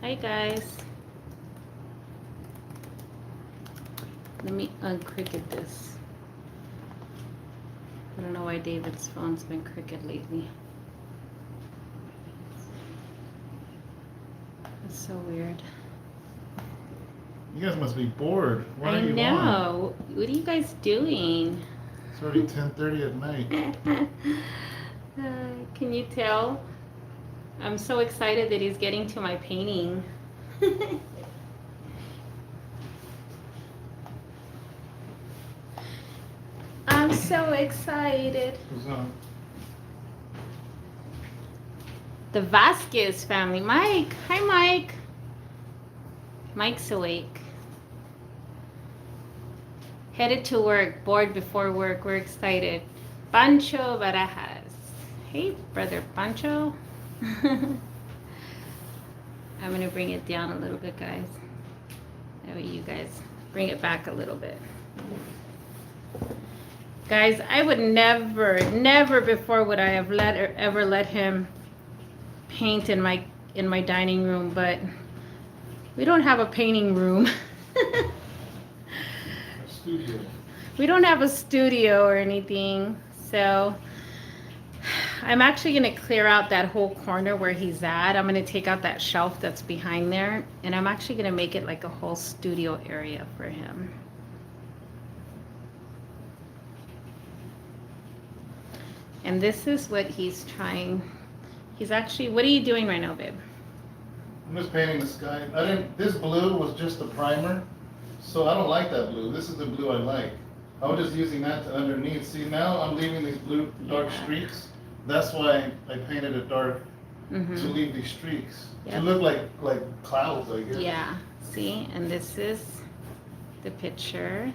Hi guys. Let me uncricket this. I don't know why David's phone's been crooked lately. It's so weird. You guys must be bored. Why I are you know. What are you guys doing? It's already 10:30 at night. Can you tell? I'm so excited that he's getting to my painting. I'm so excited. Who's on? The Vasquez family. Mike. Hi, Mike. Mike's awake. Headed to work. Bored before work. We're excited. Pancho Barajas. Hey, brother Pancho. I'm going to bring it down a little bit, guys. That way you guys bring it back a little bit. Guys, I would never before would I have ever let him paint in my dining room, but we don't have a painting room. A studio. We don't have a studio or anything, so I'm actually going to clear out that whole corner where he's at. I'm going to take out that shelf that's behind there, and I'm actually going to make it like a whole studio area for him. And this is what he's trying. He's actually, what are you doing right now, babe? I'm just painting the sky. This blue was just a primer, so I don't like that blue. This is the blue I like. I was just using that to underneath. See, now I'm leaving these blue dark streaks. That's why I painted it dark, to leave these streaks. To look like clouds, I guess. Yeah, see, and this is the picture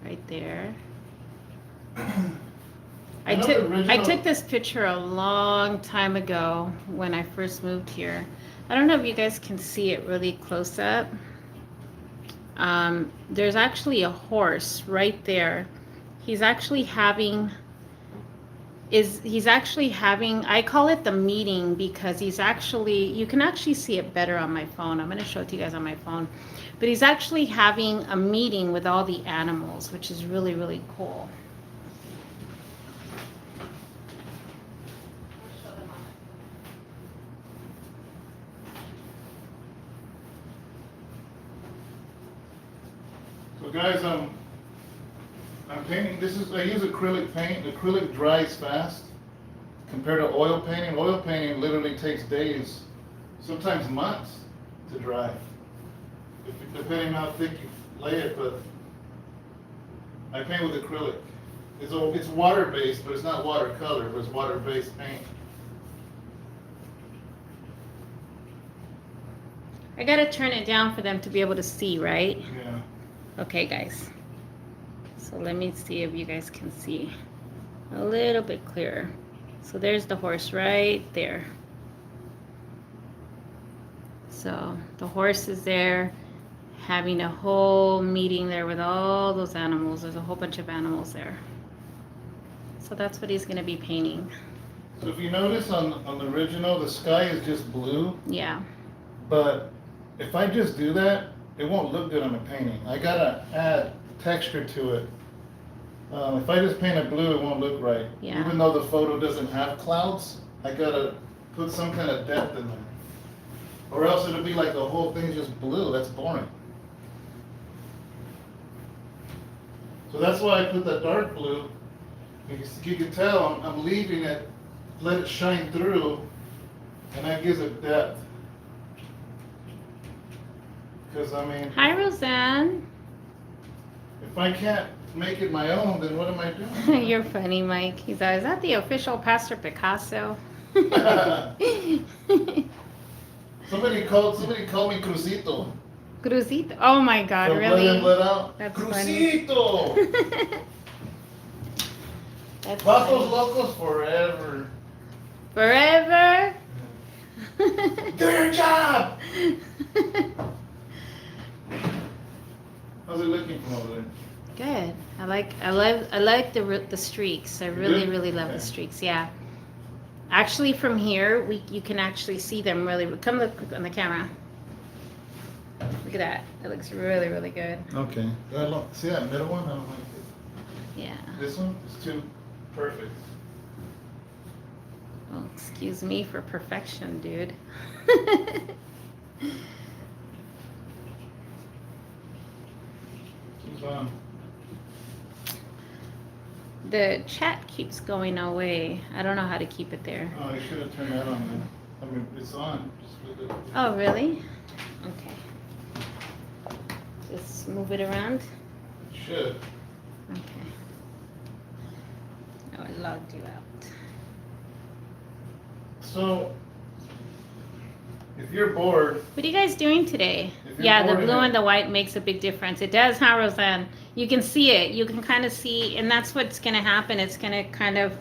right there. I took this picture a long time ago when I first moved here. I don't know if you guys can see it really close up. There's actually a horse right there. He's actually having, I call it the meeting because you can actually see it better on my phone. I'm going to show it to you guys on my phone. But he's actually having a meeting with all the animals, which is really, really cool. So guys, I'm painting. I use acrylic paint. Acrylic dries fast compared to oil painting. Oil painting literally takes days, sometimes months to dry, depending on how thick you lay it. But I paint with acrylic. It's water-based, but it's not watercolor, but it's water-based paint. I gotta turn it down for them to be able to see, right? Yeah. Okay, guys. So let me see if you guys can see a little bit clearer. So there's the horse right there. So the horse is there having a whole meeting there with all those animals. There's a whole bunch of animals there. So that's what he's going to be painting. So if you notice on the original, the sky is just blue. Yeah. But if I just do that, it won't look good on the painting. I gotta add texture to it. If I just paint it blue, it won't look right. Yeah. Even though the photo doesn't have clouds, I gotta put some kind of depth in there. Or else it'll be like the whole thing's just blue. That's boring. So that's why I put that dark blue. You can tell I'm leaving it, let it shine through, and that gives it depth. Because I mean, Hi, Roseanne. if I can't make it my own, then what am I doing? You're funny, Mike. He's always, is that the official Pastor Picasso? Somebody called me Crucito. Cruzito. Oh my God, From really? Blood In, Blood Out. That's Crucito. That's Vatos funny. Locos forever. Forever. Do your job. How's it looking from over there? Good. I like the streaks. I really do? really love Okay. the streaks. Yeah. Actually, from here you can actually see them really. Come look on the camera. Look at that. It looks really, really good. Okay. See that middle one? I don't like it. Yeah. This one is too perfect. Well, excuse me for perfection, dude. Keep on. The chat keeps going away. I don't know how to keep it there. Oh, you should have turned that on then. I mean, it's on. Just leave it. Oh, really? Okay. Just move it around. It should. Okay. Oh, I logged you out. So, if you're bored, What are you guys doing today? If you're Yeah, the bored blue in it- and the white makes a big difference. It does, huh, Roseanne? You can see it. You can kind of see, and that's what's going to happen. It's going to kind of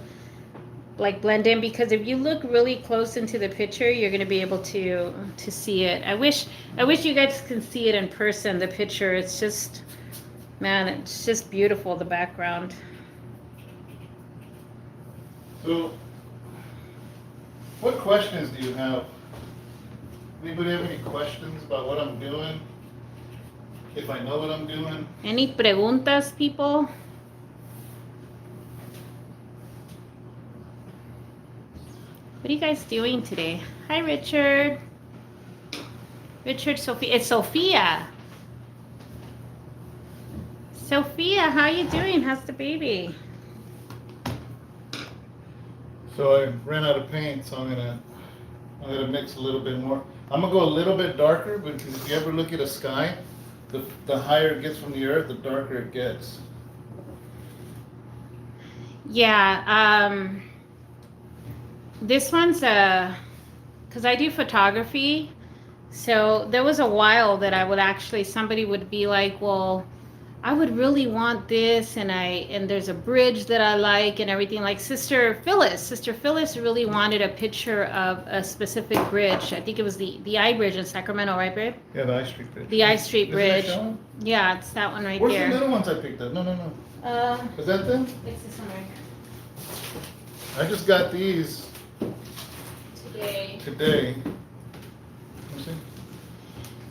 like blend in, because if you look really close into the picture, you're going to be able to see it. I wish you guys can see it in person, the picture. It's just, man, it's just beautiful, the background. so what questions do you have? Anybody have any questions about what I'm doing? If I know what I'm doing? Any preguntas, people? What are you guys doing today? Hi, Richard. Richard, Sophia. It's Sophia. Sophia, how you doing? How's the baby? So I ran out of paint, so I'm gonna mix a little bit more. I'm gonna go a little bit darker, because if you ever look at a sky, the higher it gets from the earth, the darker it gets. Yeah, this one's because I do photography, so there was a while that I would actually, somebody would be like, well, I would really want this, and there's a bridge that I like and everything. Like Sister Phyllis really wanted a picture of a specific bridge. I think it was the I Bridge in Sacramento, right, babe? Yeah, the I Street Bridge. The I Street Isn't that Bridge. showing? Yeah, it's that one right Where's there. the little ones I picked up? No. Is that them? It's this one right I just got these here. Today. today.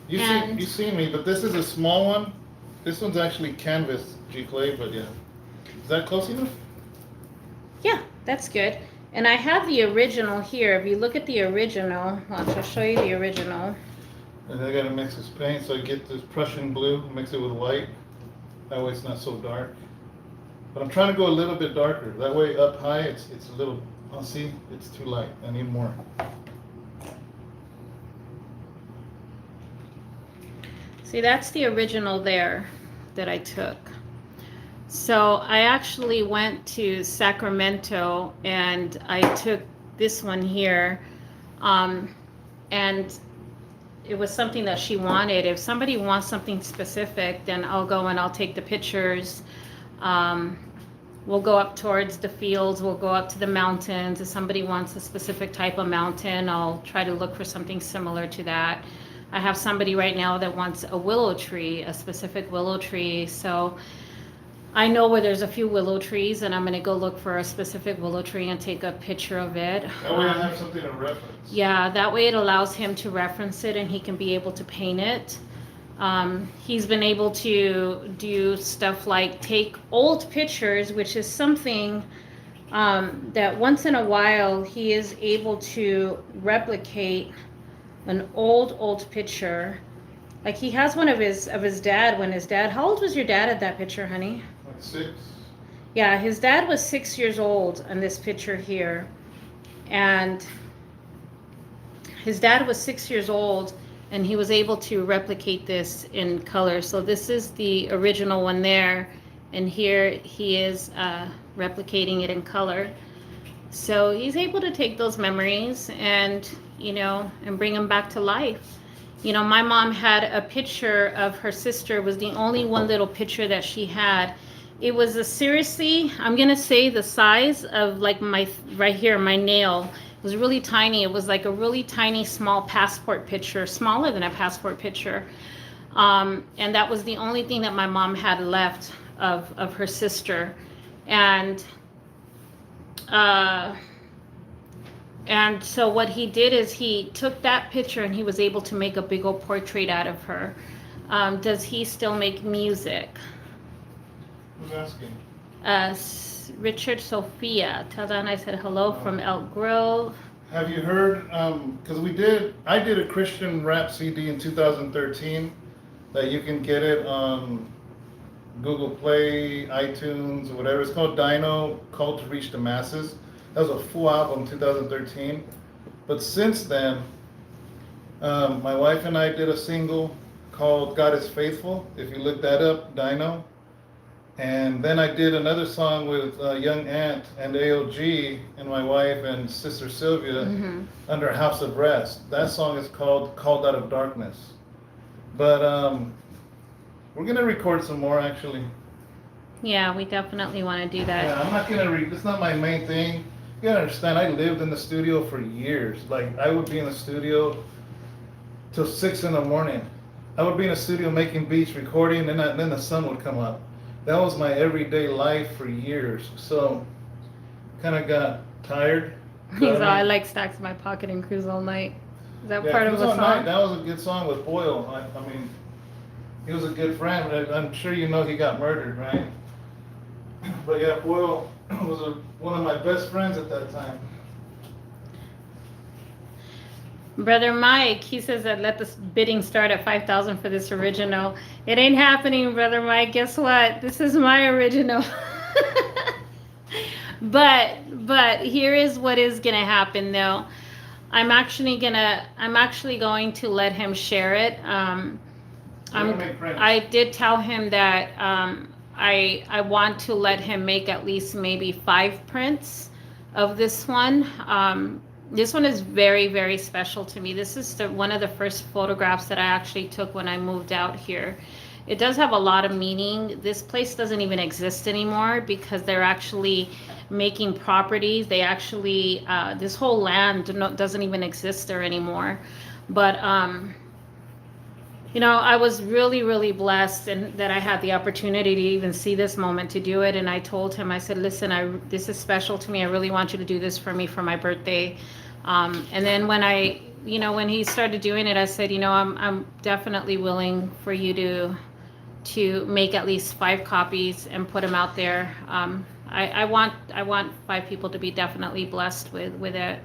You see? And- You see me, but this is a small one. This one's actually canvas G-clay, but yeah. Is that close enough? Yeah, that's good. And I have the original here. If you look at the original, watch, I'll show you the original. And I gotta mix this paint, so I get this Prussian blue, mix it with white. That way it's not so dark. But I'm trying to go a little bit darker. That way up high, it's a little, oh, see, it's too light. I need more. See, that's the original there that I took. So I actually went to Sacramento and I took this one here. And it was something that she wanted. If somebody wants something specific, then I'll go and I'll take the pictures. We'll go up towards the fields. We'll go up to the mountains. If somebody wants a specific type of mountain, I'll try to look for something similar to that. I have somebody right now that wants a willow tree, a specific willow tree. So I know where there's a few willow trees, and I'm going to go look for a specific willow tree and take a picture of it. That way I have something to reference. Yeah, that way it allows him to reference it and he can be able to paint it. He's been able to do stuff like take old pictures, which is something that once in a while he is able to replicate an old picture. Like he has one of his dad when his dad, how old was your dad at that picture, honey? Like 6. Yeah, his dad was 6 years old in this picture here. And his dad was 6 years old and he was able to replicate this in color. So this is the original one there. And here he is replicating it in color. So he's able to take those memories and, and bring them back to life. My mom had a picture of her sister, was the only one little picture that she had. It was seriously, I'm going to say the size of like right here, my nail. It was really tiny. It was like a really tiny, small passport picture, smaller than a passport picture. And that was the only thing that my mom had left of her sister. And And so what he did is he took that picture and he was able to make a big old portrait out of her. Does he still make music? Who's asking? Richard Sophia. Tell Don I said hello from Elk Grove. Have you heard? Because I did a Christian rap CD in 2013 that you can get it on Google Play, iTunes, or whatever. It's called Dino, Called to Reach the Masses. That was a full album, 2013. But since then, my wife and I did a single called God is Faithful. If you look that up, Dino. And then I did another song with Young Ant and AOG and my wife and Sister Sylvia under House of Rest. That song is called Called Out of Darkness. But we're going to record some more, actually. Yeah, we definitely want to do that. Yeah, I'm not going to it's not my main thing. You gotta understand, I lived in the studio for years. Like, I would be in the studio till 6 in the morning. I would be in the studio making beats, recording, and then the sun would come up. That was my everyday life for years. So, kind of got tired. He's all, I like stacks in my pocket and cruise all night. Is that part of a song? Night, that was a good song with Boyle. I mean, he was a good friend. I'm sure you know he got murdered, right? But yeah, Boyle was one of my best friends at that time. Brother Mike, he says that let the bidding start at 5,000 for this original. It ain't happening, Brother Mike. Guess what? This is my original. But here is what is gonna happen though. I'm actually going to let him share it. I did tell him that I want to let him make at least maybe 5 prints of this one. This one is very, very special to me. This is one of the first photographs that I actually took when I moved out here. It does have a lot of meaning. This place doesn't even exist anymore because they're actually making properties. They actually, this whole land doesn't even exist there anymore. But, you know, I was really, really blessed and that I had the opportunity to even see this moment to do it. And I told him, I said, listen, this is special to me. I really want you to do this for me for my birthday. And then when when he started doing it, I said, I'm definitely willing for you to make at least 5 copies and put them out there. I want 5 people to be definitely blessed with it,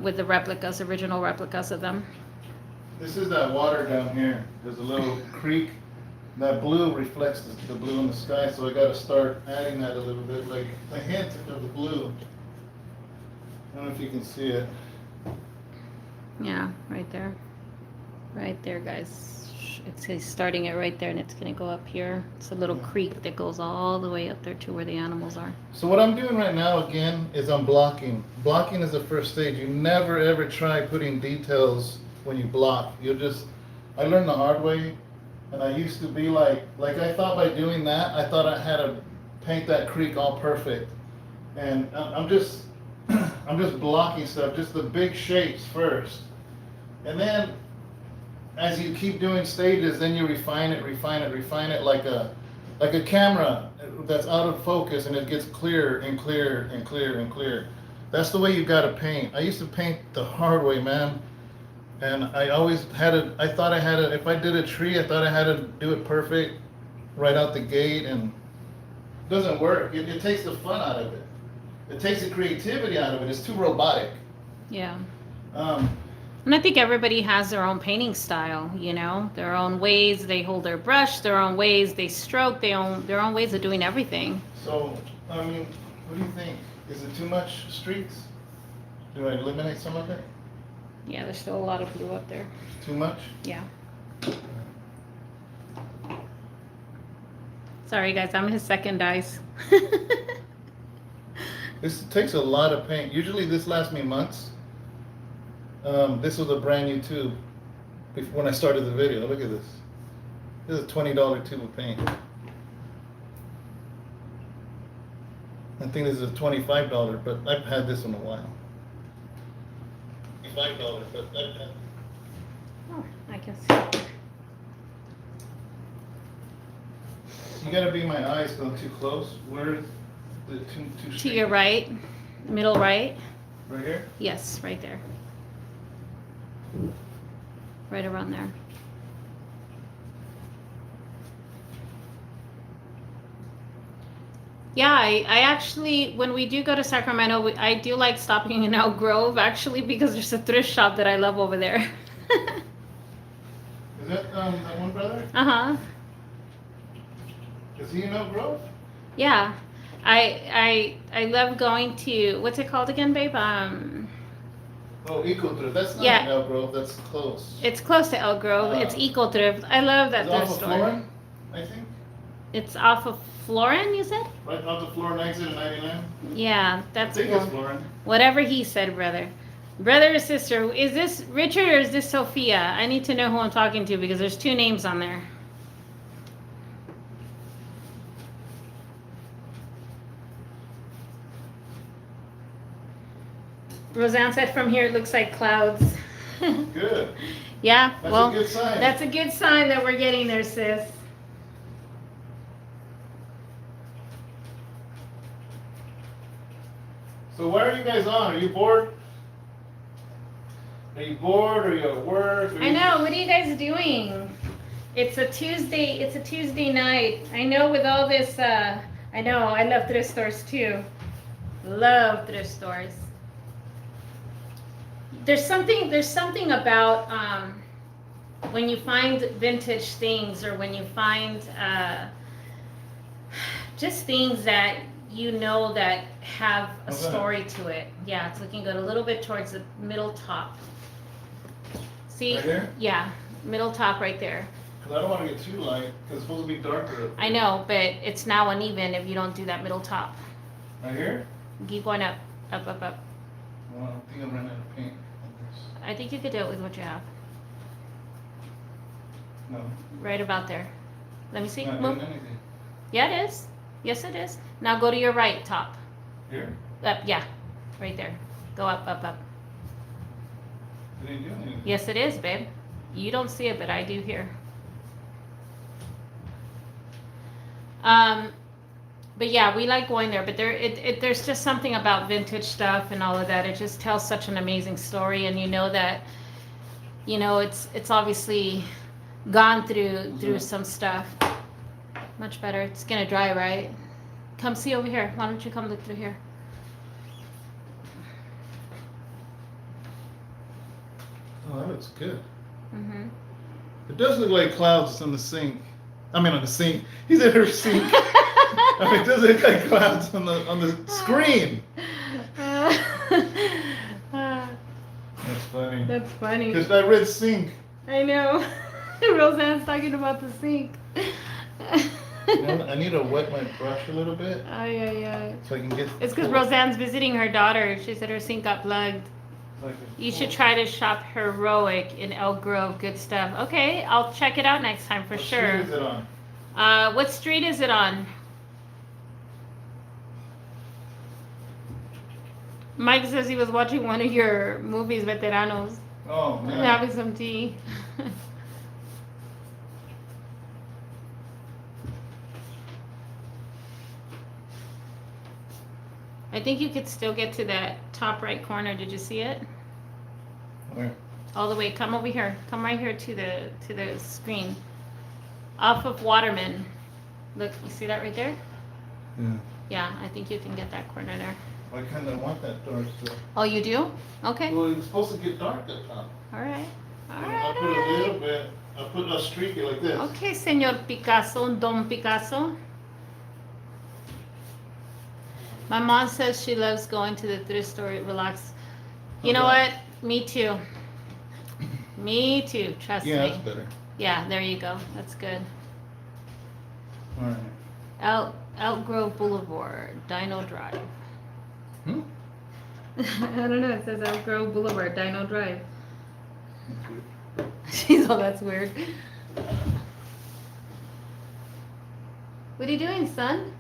with the replicas, original replicas of them. This is that water down here. There's a little creek. That blue reflects the blue in the sky, so I got to start adding that a little bit, like a hint of the blue. I don't know if you can see it. Yeah, right there. Right there, guys. It's starting it right there, and it's going to go up here. It's a little creek that goes all the way up there to where the animals are. So what I'm doing right now, again, is I'm blocking. Blocking is the first stage. You never, ever try putting details when you block. I learned the hard way, and I used to be like I thought by doing that, I thought I had to paint that creek all perfect. And I'm just blocking stuff, just the big shapes first. And then as you keep doing stages, then you refine it like a camera that's out of focus, and it gets clearer and clearer and clearer and clearer. That's the way you gotta paint. I used to paint the hard way, man. And I always if I did a tree, I thought I had to do it perfect right out the gate, and it doesn't work. It takes the fun out of it. It takes the creativity out of it. It's too robotic. Yeah. And I think everybody has their own painting style, their own ways they hold their brush, their own ways they stroke, their own ways of doing everything. So, I mean, what do you think? Is it too much streaks? Do I eliminate some of it? Yeah, there's still a lot of blue up there. Too much? Yeah. Sorry, guys, I'm his second dice. This takes a lot of paint. Usually this lasts me months. This was a brand new tube when I started the video. Look at this. This is a $20 tube of paint. I think this is a $25, but I've had this one a while. $5, but I've had. Oh, I can see. You gotta be my eyes going too close. Where's the two To your right, middle right. Right here? Yes, right there. Right around there. Yeah, I actually, when we do go to Sacramento, I do like stopping in Elk Grove, actually, because there's a thrift shop that I love over there. Is that that one brother? Uh-huh. Is he in Elk Grove? Yeah. I love going to, what's it called again, babe? Oh, Eco Thrift. That's not Yeah. in Elk Grove. That's close. It's close to Elk Grove. It's Eco Thrift. I love that It's off thrift of store. Florin, I think. It's off of Florin, you said? Right off the Florin exit at 99. Yeah, I that's think cool. it's Florin. Whatever he said, brother. Brother or sister, is this Richard or is this Sophia? I need to know who I'm talking to because there's two names on there. Roseanne said from here it looks like clouds. Good. Yeah, That's well, a good sign. that's a good sign that we're getting there, sis. So why are you guys on? Are you bored? Are you bored? Are you at work? I know. What are you guys doing? It's a Tuesday. It's a Tuesday night. I know with all this. I know. I love thrift stores too. Love thrift stores. There's something. There's something about when you find vintage things, or when you find just things that you know that have a story to it. Yeah, it's looking good. A little bit towards the middle top. See? Right here? Yeah, middle top right there. Because I don't want to get too light, because it's supposed to be darker. I know, but it's now uneven if you don't do that middle top. Right here? Keep going up, up, up, up. Well, I think I'm running out of paint on this. I think you could do it with what you have. No, Right about there. Let me see. not Move. doing anything. Yeah, it is. Yes, it is. Now go to your right top. Here? Up, yeah, right there. Go up, up, up. It ain't doing anything. Yes, it is, babe. You don't see it, but I do here. But yeah, we like going there. But there's just something about vintage stuff and all of that. It just tells such an amazing story, and you know that, you know, it's obviously gone through some stuff. Much better. It's gonna dry, right? Come see over here. Why don't you come look through here? Oh, that looks good. Mm-hmm. It does look like clouds on the sink. I mean, on the sink. He's at her sink. I mean, it does look like clouds on the screen. That's funny. That's funny. Because I read sink. I know. Roseanne's talking about the sink. You know, I need to wet my brush a little bit Ay. so I can get. It's because Roseanne's visiting her daughter. She said her sink got plugged. You should try to shop Heroic in Elk Grove. Good stuff. Okay, I'll check it out next time for sure. What street is it on? What street is it on? Mike says he was watching one of your movies, Veteranos. Oh, I'm man. having some tea. I think you could still get to that top right corner. Did you see it? Where? All the way. Come over here. Come right here to the screen. Off of Waterman. Look, you see that right there? Yeah. Yeah, I think you can get that corner there. I kind of want that dark stuff. Oh, you do? Okay. Well, it's supposed to get dark at top. All right. All I right. put a little bit. I put a streak it like this. Okay, Señor Picasso, Don Picasso. My mom says she loves going to the thrift store to relax. You know what? Me too. Me too. Trust Yeah, me. that's better. Yeah, there you go. That's good. All right. Elk Grove Boulevard, Dino Drive. Hmm? I don't know. It says Elk Grove Boulevard, Dino Drive. That's weird. She's all, that's weird. What are you doing, son?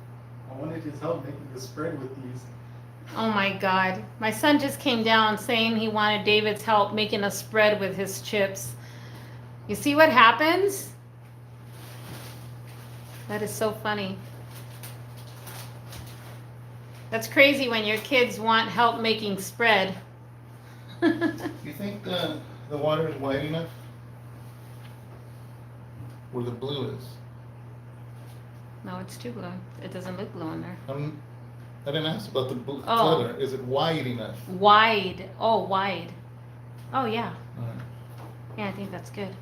I wanted his help making the spread with these. Oh my God. My son just came down saying he wanted David's help making a spread with his chips. You see what happens? That is so funny. That's crazy when your kids want help making spread. You think the water is white enough? Where the blue is? No, it's too blue. It doesn't look blue in there. I didn't ask about the blue Oh. color. Is it wide enough? Wide. Oh, wide. Oh, yeah. Alright. Yeah, I think that's good.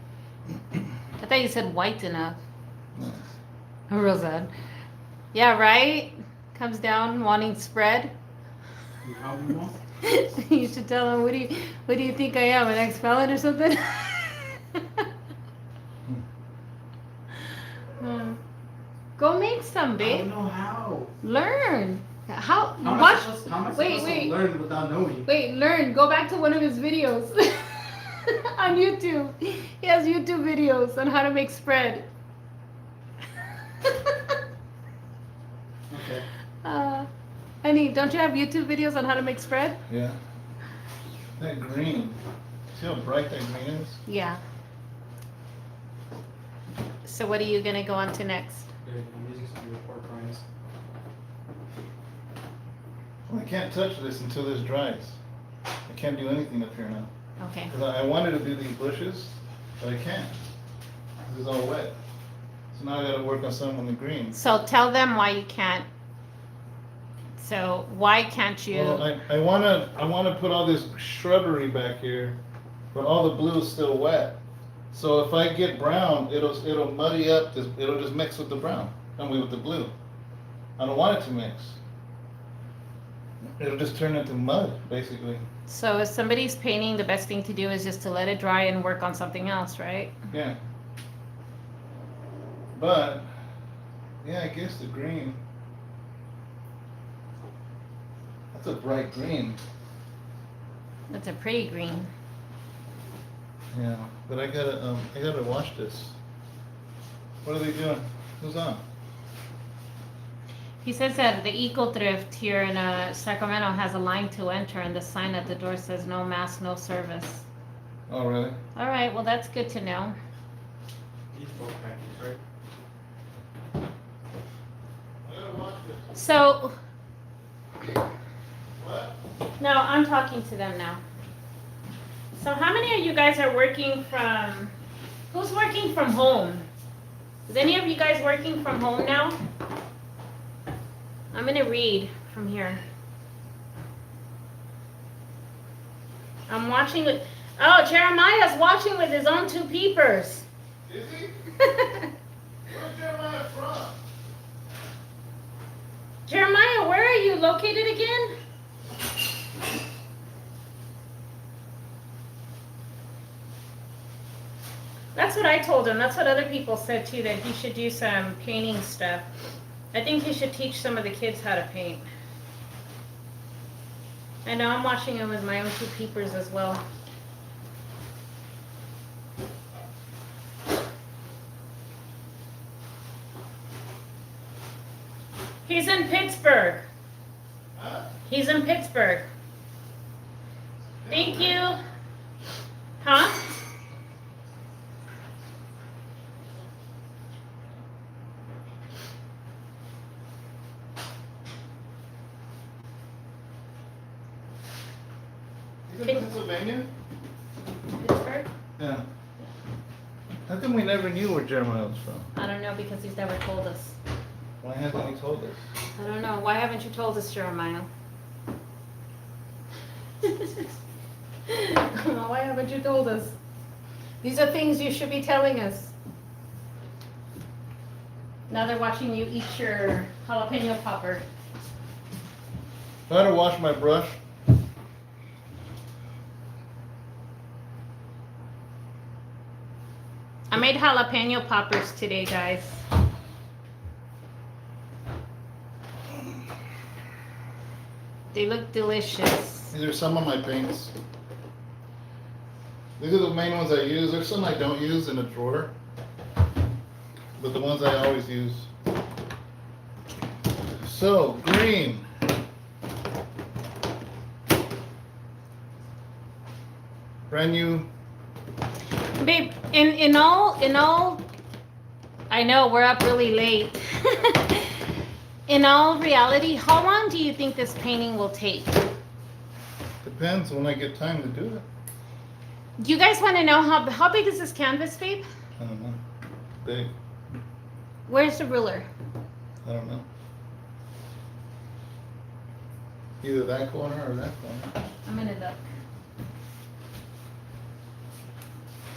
I thought you said white enough. Nice. Real sad. Yeah, right? Comes down wanting spread. You how you want? You should tell him, what do you think I am, an ex-felon or something? Go make some, I babe. don't know how. Learn. How How am I watch. supposed, how am I Wait, supposed wait. to learn without knowing? Wait, learn. Go back to one of his videos on YouTube. He has YouTube videos on how to make spread. Okay. Honey, don't you have YouTube videos on how to make spread? Yeah. That green. See how bright that green is? Yeah. So what are you gonna go on to next? Good. I'm using some of your pork rinds. Well, I can't touch this until this dries. I can't do anything up here now. Okay. 'Cause I wanted to do these bushes, but I can't. This is all wet. So now I gotta work on some on the green. So tell them why you can't. So why can't you? Well, I wanna put all this shrubbery back here, but all the blue is still wet. So if I get brown, it'll muddy up this, it'll just mix with the brown, with the blue. I don't want it to mix. It'll just turn into mud, basically. So if somebody's painting, the best thing to do is just to let it dry and work on something else, right? Yeah. But, yeah, I guess the green. That's a bright green. That's a pretty green. Yeah, but I gotta wash this. What are they doing? Who's on? He says that the Eco Thrift here in Sacramento has a line to enter, and the sign at the door says no mask, no service. Oh, really? All right, well that's good to know. These both packets, right? I gotta wash this. So What? no, I'm talking to them now. So how many of you guys are working from? Who's working from home? Is any of you guys working from home now? I'm gonna read from here. I'm watching with. Oh, Jeremiah's watching with his own two peepers. Is he? Where's Jeremiah from? Jeremiah, where are you located again? That's what I told him. That's what other people said too, that he should do some painting stuff. I think he should teach some of the kids how to paint. I know I'm watching him with my own two peepers as well. He's in Pittsburgh. Huh? He's in Pittsburgh. Thank you. Huh? He's in Pennsylvania? Pittsburgh? Yeah. How come we never knew where Jeremiah was from? I don't know because he's never told us. Why hasn't he told us? I don't know. Why haven't you told us, Jeremiah? Why haven't you told us? These are things you should be telling us. Now they're watching you eat your jalapeno popper. I had to wash my brush. I made jalapeno poppers today, guys. They look delicious. These are some of my paints. These are the main ones I use. There's some I don't use in a drawer, but the ones I always use. So, green. Brand new. Babe, in all, I know we're up really late. In all reality, how long do you think this painting will take? Depends when I get time to do it. Do you guys want to know how big is this canvas, babe? I don't know. Big. Where's the ruler? I don't know. Either that corner or that corner. I'm gonna look.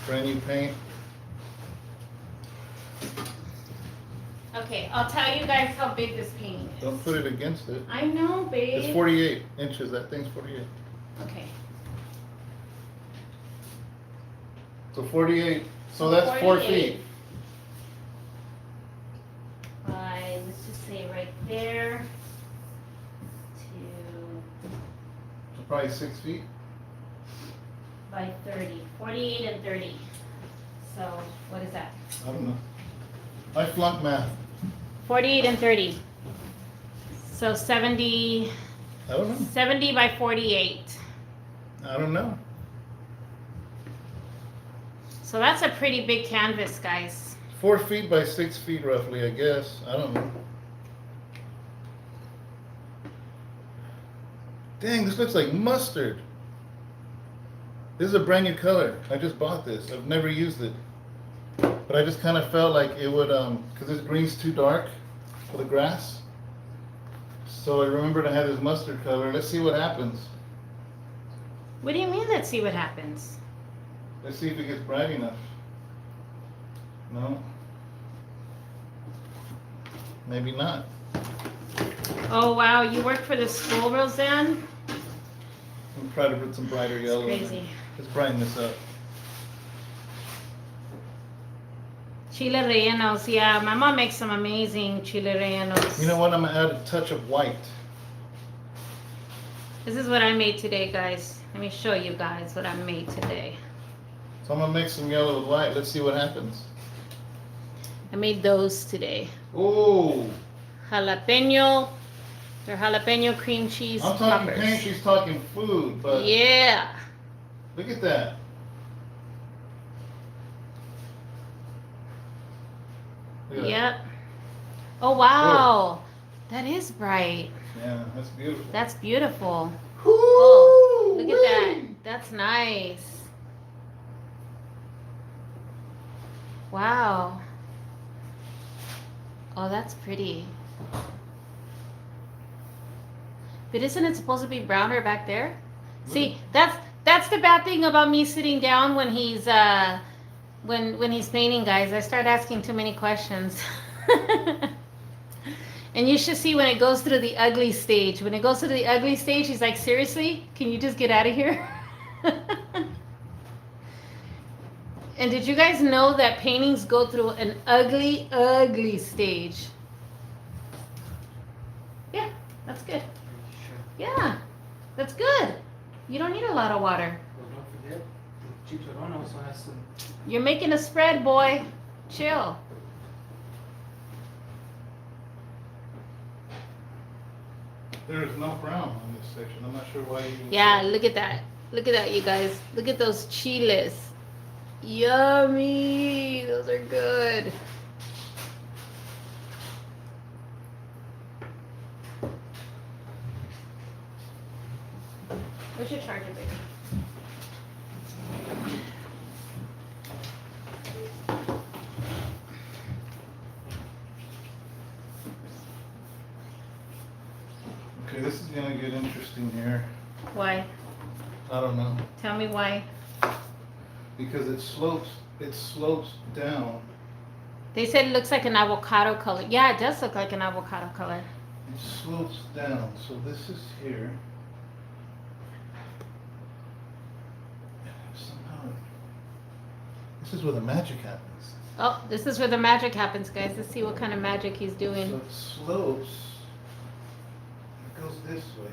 Brand new paint. Okay, I'll tell you guys how big this painting is. Don't put it against it. I know, babe. It's 48 inches. That thing's 48. Okay. So 48. So that's 4 feet. By, let's just say right there to So probably 6 feet. by 30. 48 and 30. So what is that? I don't know. I flunked math. 48 and 30. So 70, I don't know. 70 by 48. I don't know. So that's a pretty big canvas, guys. 4 feet by 6 feet roughly, I guess. I don't know. Dang, this looks like mustard. This is a brand new color. I just bought this. I've never used it. But I just kind of felt like it would, because this green's too dark for the grass. So I remembered I had this mustard color. Let's see what happens. What do you mean, let's see what happens? Let's see if it gets bright enough. No. Maybe not. Oh, wow, you work for the school, Roseanne? I'll try to put some brighter yellow in Crazy. it. Let's brighten this up. Chile rellenos, yeah, my mom makes some amazing chile rellenos. You know what? I'm going to add a touch of white. This is what I made today, guys. Let me show you guys what I made today. So I'm going to mix some yellow with white. Let's see what happens. I made those today. Oh, Jalapeno. They're jalapeno cream cheese I'm talking poppers. paint, she's talking food, but Yeah. look at that. Look at that. Yep. Oh, wow. That is bright. Yeah, that's beautiful. That's beautiful. Woo! Oh, look at that. That's nice. Wow. Oh, that's pretty. But isn't it supposed to be browner back there? See, that's the bad thing about me sitting down when he's when he's painting, guys. I start asking too many questions. And you should see when it goes through the ugly stage. When it goes through the ugly stage, he's like, seriously? Can you just get out of here? And did you guys know that paintings go through an ugly, ugly stage? Yeah, that's good. Yeah, that's good. You don't need a lot of water. Well, don't forget, the chicharron also has some. You're making a spread, boy. Chill. There is no brown on this section. I'm not sure why you. Yeah, look at that. Look at that, you guys. Look at those chiles. Yummy. Those are good. Where's your charger, baby? Okay, this is gonna get interesting here. Why? I don't know. Tell me why. Because it slopes down. They said it looks like an avocado color. Yeah, it does look like an avocado color. It slopes down. So this is here. Somehow this is where the magic happens. Oh, this is where the magic happens, guys. Let's see what kind of magic he's So doing. it slopes. It goes this way.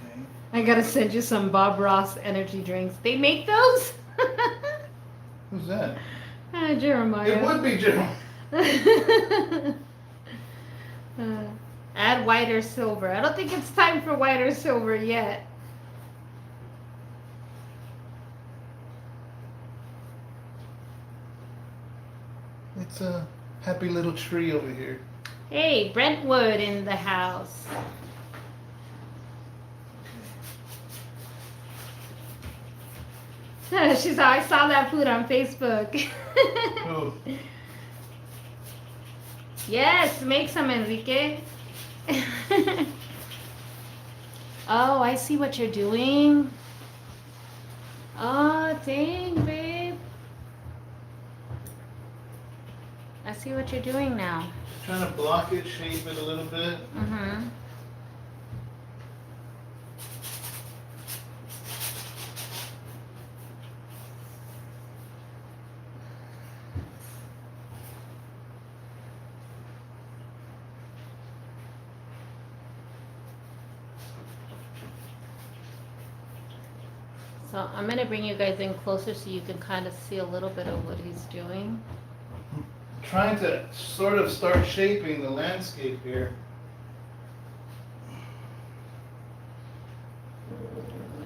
Okay. I gotta send you some Bob Ross energy drinks. They make those? Who's that? Jeremiah. It would be Jim. Add white or silver. I don't think it's time for white or silver yet. It's happy little tree over here. Hey, Brentwood in the house. She's I saw that food on Facebook. Oh, Yes, make some, Enrique. Oh, I see what you're doing. Oh, dang, babe. I see what you're doing now. trying to block it, shape it a little bit. Mm-hmm. So I'm gonna bring you guys in closer so you can kind of see a little bit of what he's doing. Trying to sort of start shaping the landscape here. I'm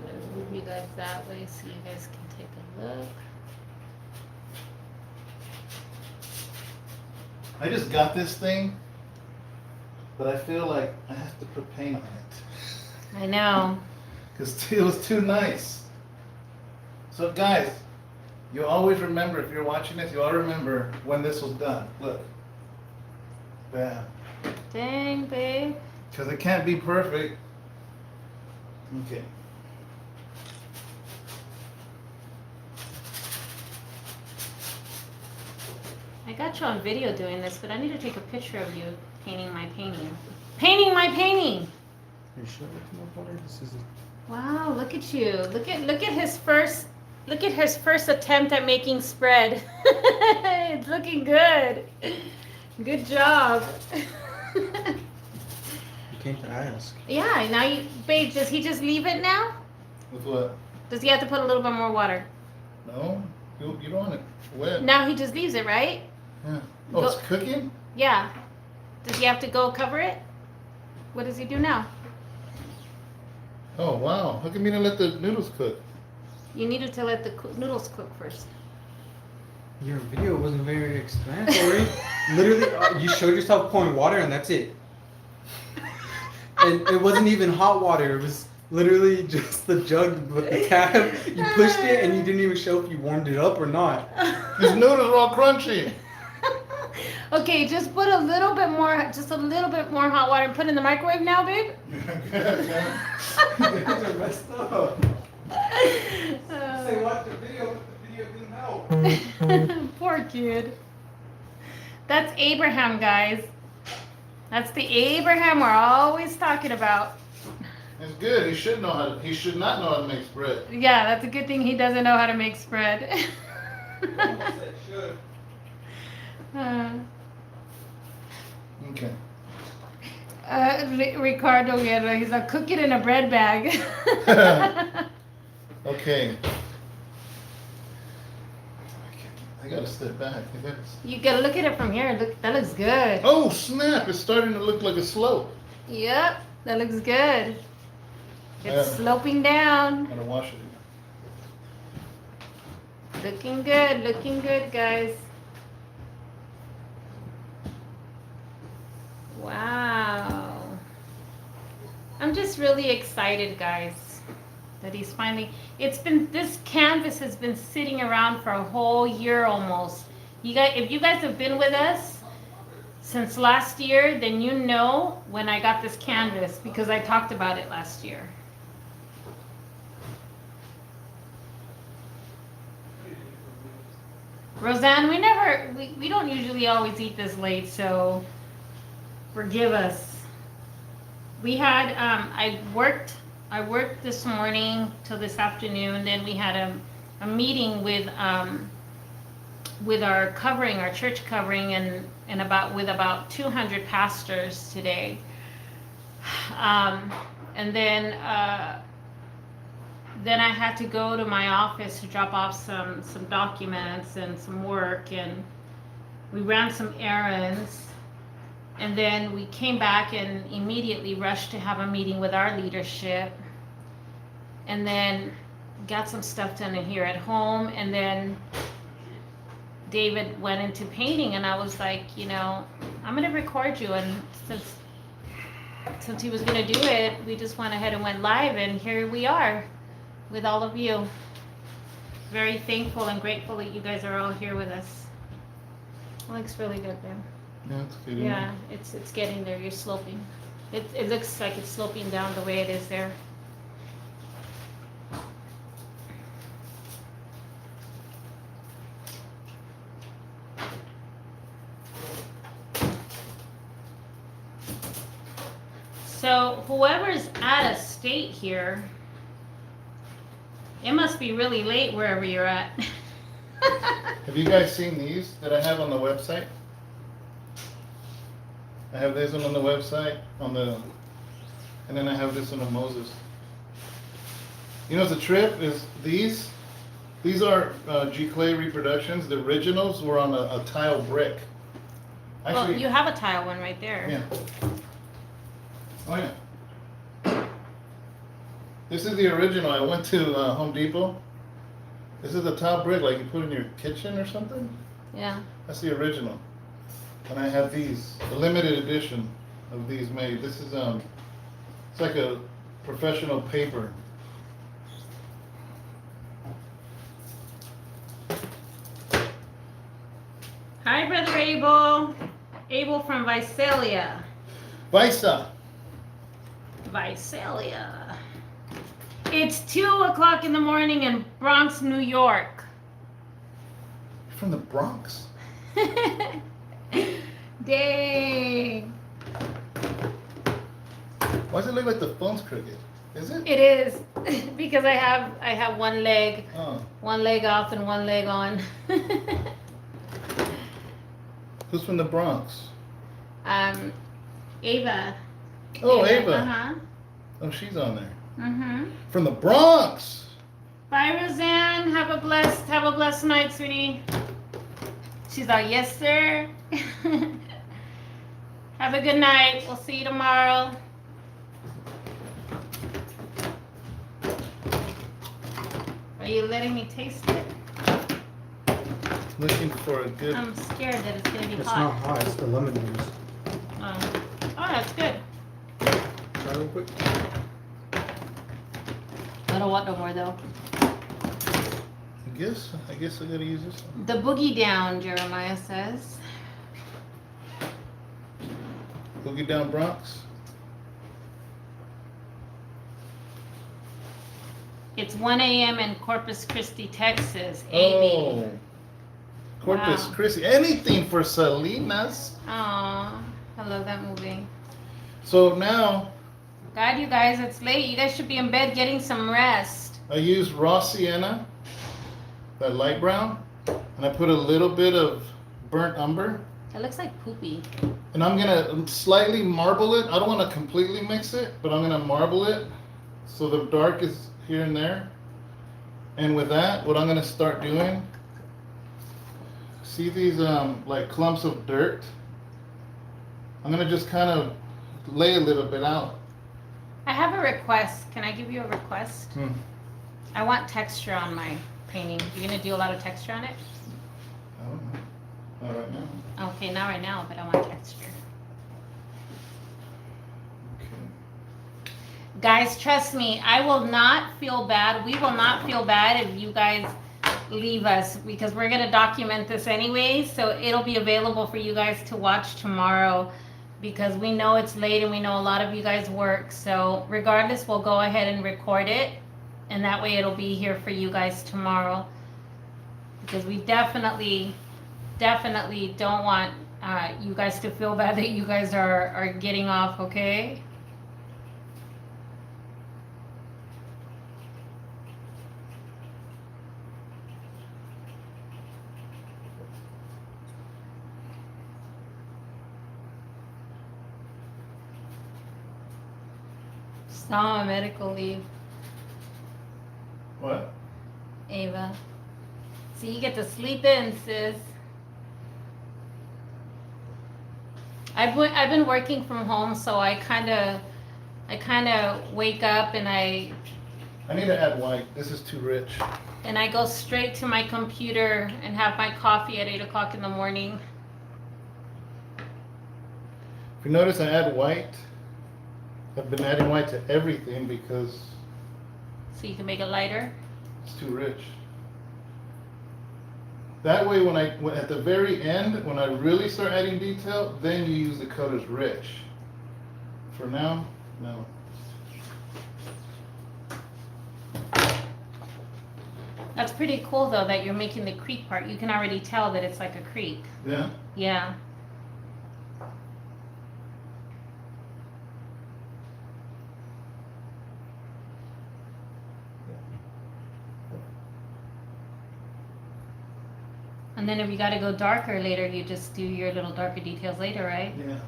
gonna move you guys that way so you guys can take a look. I just got this thing, but I feel like I have to put paint on it. I know. Because it was too nice. So guys, you always remember, if you're watching this, you all remember when this was done. Look. Bam. Dang, babe. Because it can't be perfect. Okay. I got you on video doing this, but I need to take a picture of you painting my painting. Painting my painting! You sure it's more water? This is Wow, look at you. Look at his first attempt at making spread. It's looking good. Good job. you came to ask. Yeah, now you babe, does he just leave it now? With what? Does he have to put a little bit more water? No? You don't want it wet. Now he just leaves it, right? Yeah. Oh, it's cooking? Yeah. Does he have to go cover it? What does he do now? Oh, wow. How come you didn't let the noodles cook? You needed to let the noodles cook first. Your video wasn't very explanatory. Literally, you showed yourself pouring water and that's it. And it wasn't even hot water. It was literally just the jug with the cap. You pushed it and you didn't even show if you warmed it up or not. These noodles are all crunchy. Okay, just put a little bit more hot water and put it in the microwave now, babe. You guys are messed up. Say watch the video, but the video didn't help. Poor kid. That's Abraham, guys. That's the Abraham we're always talking about. It's good. He should not know how to make spread. Yeah, that's a good thing he doesn't know how to make spread. Almost said should. Okay. Ricardo Guerra, he's like, cook it in a bread bag. Okay. I gotta step back. You gotta look at it from here. Look, that looks good. Oh snap! It's starting to look like a slope. Yep, that looks good. It's Yeah. sloping down. Gotta wash it. Looking good, guys. Wow. I'm just really excited, guys, that he's finally, this canvas has been sitting around for a whole year almost. You guys, if you guys have been with us since last year, then you know when I got this canvas because I talked about it last year. Roseanne, we don't usually always eat this late, so forgive us. We had, I worked this morning till this afternoon, then we had a meeting with our covering, our church covering, and with about 200 pastors today. And then I had to go to my office to drop off some documents and some work, and we ran some errands, and then we came back and immediately rushed to have a meeting with our leadership, and then got some stuff done here at home, and then David went into painting, and I was like, I'm gonna record you, and since he was gonna do it, we just went ahead and went live, and here we are with all of you. Very thankful and grateful that you guys are all here with us. It looks really good, Ben. Yeah, it's good. Yeah, it's getting there. You're sloping. It looks like it's sloping down the way it is there. So whoever's out of state here, it must be really late wherever you're at. Have you guys seen these that I have on the website? I have this one on the website, and then I have this one of Moses. You know, the trip is these are G Clay reproductions. The originals were on a tile brick. Well, you have a tile one right there. Yeah. Oh yeah. This is the original. I went to Home Depot. This is the tile brick like you put in your kitchen or something. Yeah. That's the original. And I have these, a limited edition of these made. This is it's like a professional paper. Hi, Brother Abel. Abel from Visalia. Visa. Visalia. It's 2:00 in the morning in Bronx, New York. You're from the Bronx. Dang. Why does it look like the phone's crooked? Is it? It is because I have one leg off and one leg on. Who's from the Bronx? Ava. Oh, Ava. Uh-huh. Oh, she's on there. Mm-hmm. From the Bronx. Bye, Roseanne. Have a blessed night, sweetie. She's like, yes, sir. Have a good night. We'll see you tomorrow. Are you letting me taste it? Looking for a good. I'm scared that it's gonna be It's hot. not hot, it's the lemon juice. Oh, that's good. Try real quick. I don't want no more though. I guess I gotta use this one. The boogie down, Jeremiah says. Boogie Down Bronx. It's 1 a.m. in Corpus Christi, Texas. Amy. Oh. Corpus Wow. Christi. Anything for Salinas. Aw, I love that movie. So now God, you guys, it's late. You guys should be in bed getting some rest. I use raw sienna, that light brown, and I put a little bit of burnt umber. It looks like poopy. And I'm gonna slightly marble it. I don't want to completely mix it, but I'm gonna marble it so the dark is here and there. And with that, what I'm gonna start doing, see these like clumps of dirt? I'm gonna just kind of lay a little bit out. I have a request. Can I give you a request? I want texture on my painting. You're gonna do a lot of texture on it? I don't know. Not right now. Okay, not right now, but I want texture. Okay. Guys, trust me, I will not feel bad. We will not feel bad if you guys leave us because we're going to document this anyway. So it'll be available for you guys to watch tomorrow because we know it's late and we know a lot of you guys work. So regardless, we'll go ahead and record it. And that way it'll be here for you guys tomorrow. Because we definitely don't want you guys to feel bad that you guys are getting off, okay? Still on medical leave, What? Ava. So you get to sleep in, sis. I've been working from home, so I kind of wake up and I I need to add white. This is too rich. And I go straight to my computer and have my coffee at 8 o'clock in the morning. If you notice, I add white. I've been adding white to everything because So you can make it lighter. it's too rich. That way, when at the very end, when I really start adding detail, then you use the colors rich. For now, no. That's pretty cool though that you're making the creek part. You can already tell that it's like a creek. Yeah. Yeah. And then if you gotta go darker later, you just do your little darker details later, right? Yeah.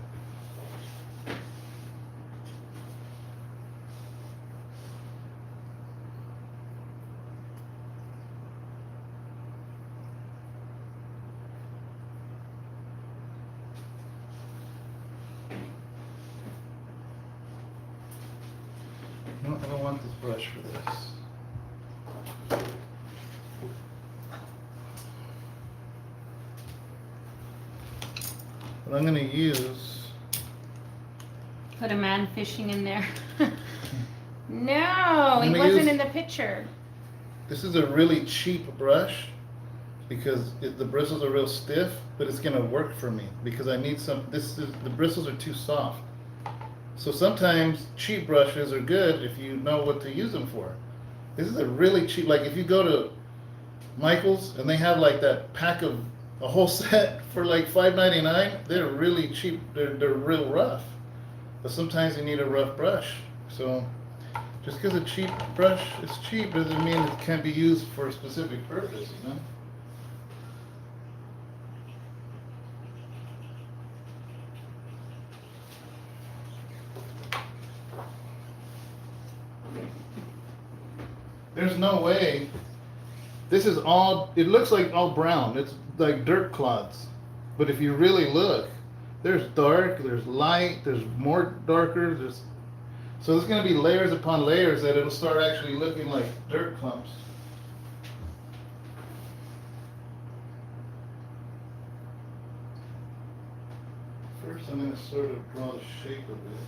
No, I don't want this brush for this. What I'm gonna use, Put a man fishing in there. No, he I'm gonna wasn't use- in the picture. this is a really cheap brush because the bristles are real stiff, but it's gonna work for me because I need the bristles are too soft. So sometimes cheap brushes are good if you know what to use them for. This is a really cheap, like if you go to Michael's and they have like that pack of a whole set for like $5.99, they're really cheap. They're real rough. But sometimes you need a rough brush. So just because a cheap brush is cheap doesn't mean it can't be used for a specific purpose, you know? There's no way. This is all, it looks like all brown. It's like dirt clods. But if you really look, there's dark, there's light, there's more darker, so there's gonna be layers upon layers that it'll start actually looking like dirt clumps. First I'm gonna sort of draw the shape of it.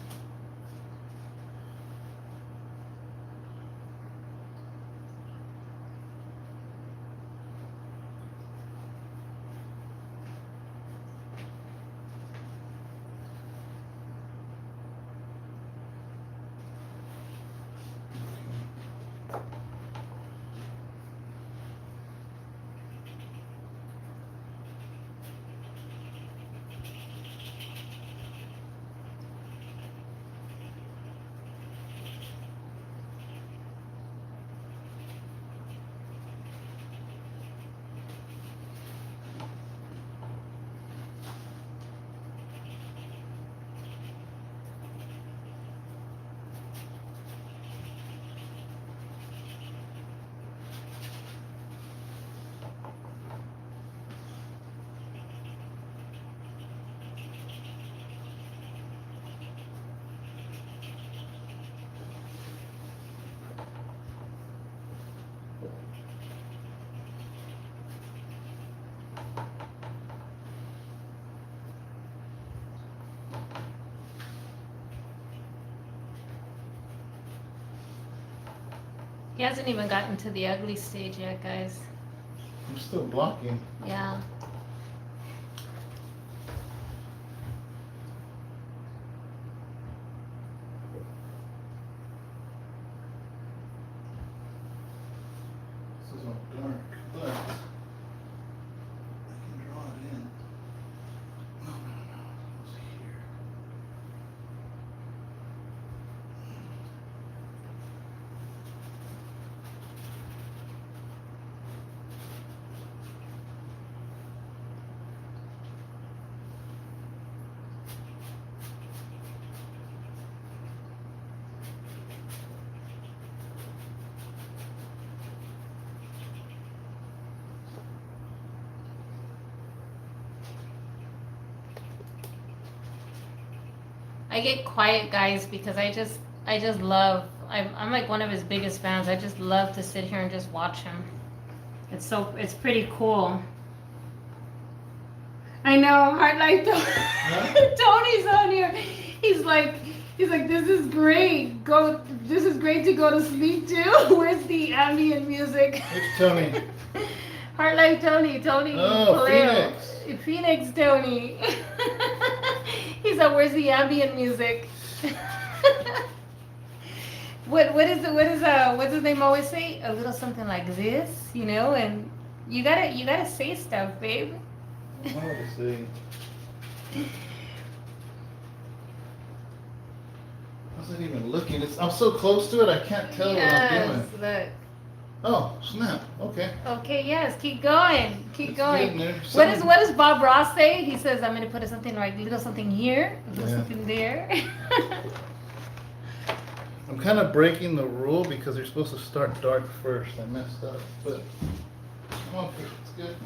He hasn't even gotten to the ugly stage yet, guys. I'm still blocking. Yeah. This is all dark, but I can draw it in. No, it's here. I get quiet, guys, because I just love I'm like one of his biggest fans. I just love to sit here and just watch him. It's pretty cool. I know, Heart like Tony's on here. He's like, this is great. This is great to go to sleep to. Where's the ambient music? It's Tony. Heart like Tony. Oh, Paleo. Phoenix. Phoenix Tony. He's like, where's the ambient music? What does his name always say? A little something like this, and you gotta say stuff, babe. I want to see. I wasn't even looking. I'm so close to it, I can't tell what I'm doing. Look. Oh, snap. Okay. Okay, yes, keep going. It's getting there. What does Bob Ross say? He says, I'm gonna put something like little something here, little something there. I'm kind of breaking the rule because you're supposed to start dark first. I messed up, but come on, it's good.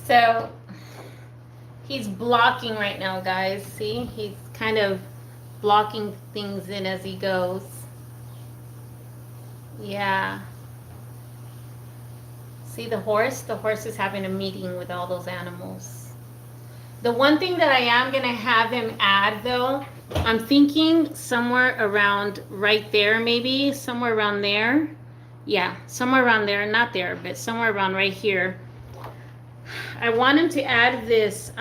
So he's blocking right now, guys. See, he's kind of blocking things in as he goes. Yeah. See the horse? The horse is having a meeting with all those animals. The one thing that I am going to have him add, though, I'm thinking somewhere around right there, maybe. Somewhere around there. Yeah, somewhere around there. Not there, but somewhere around right here. I want him to add this,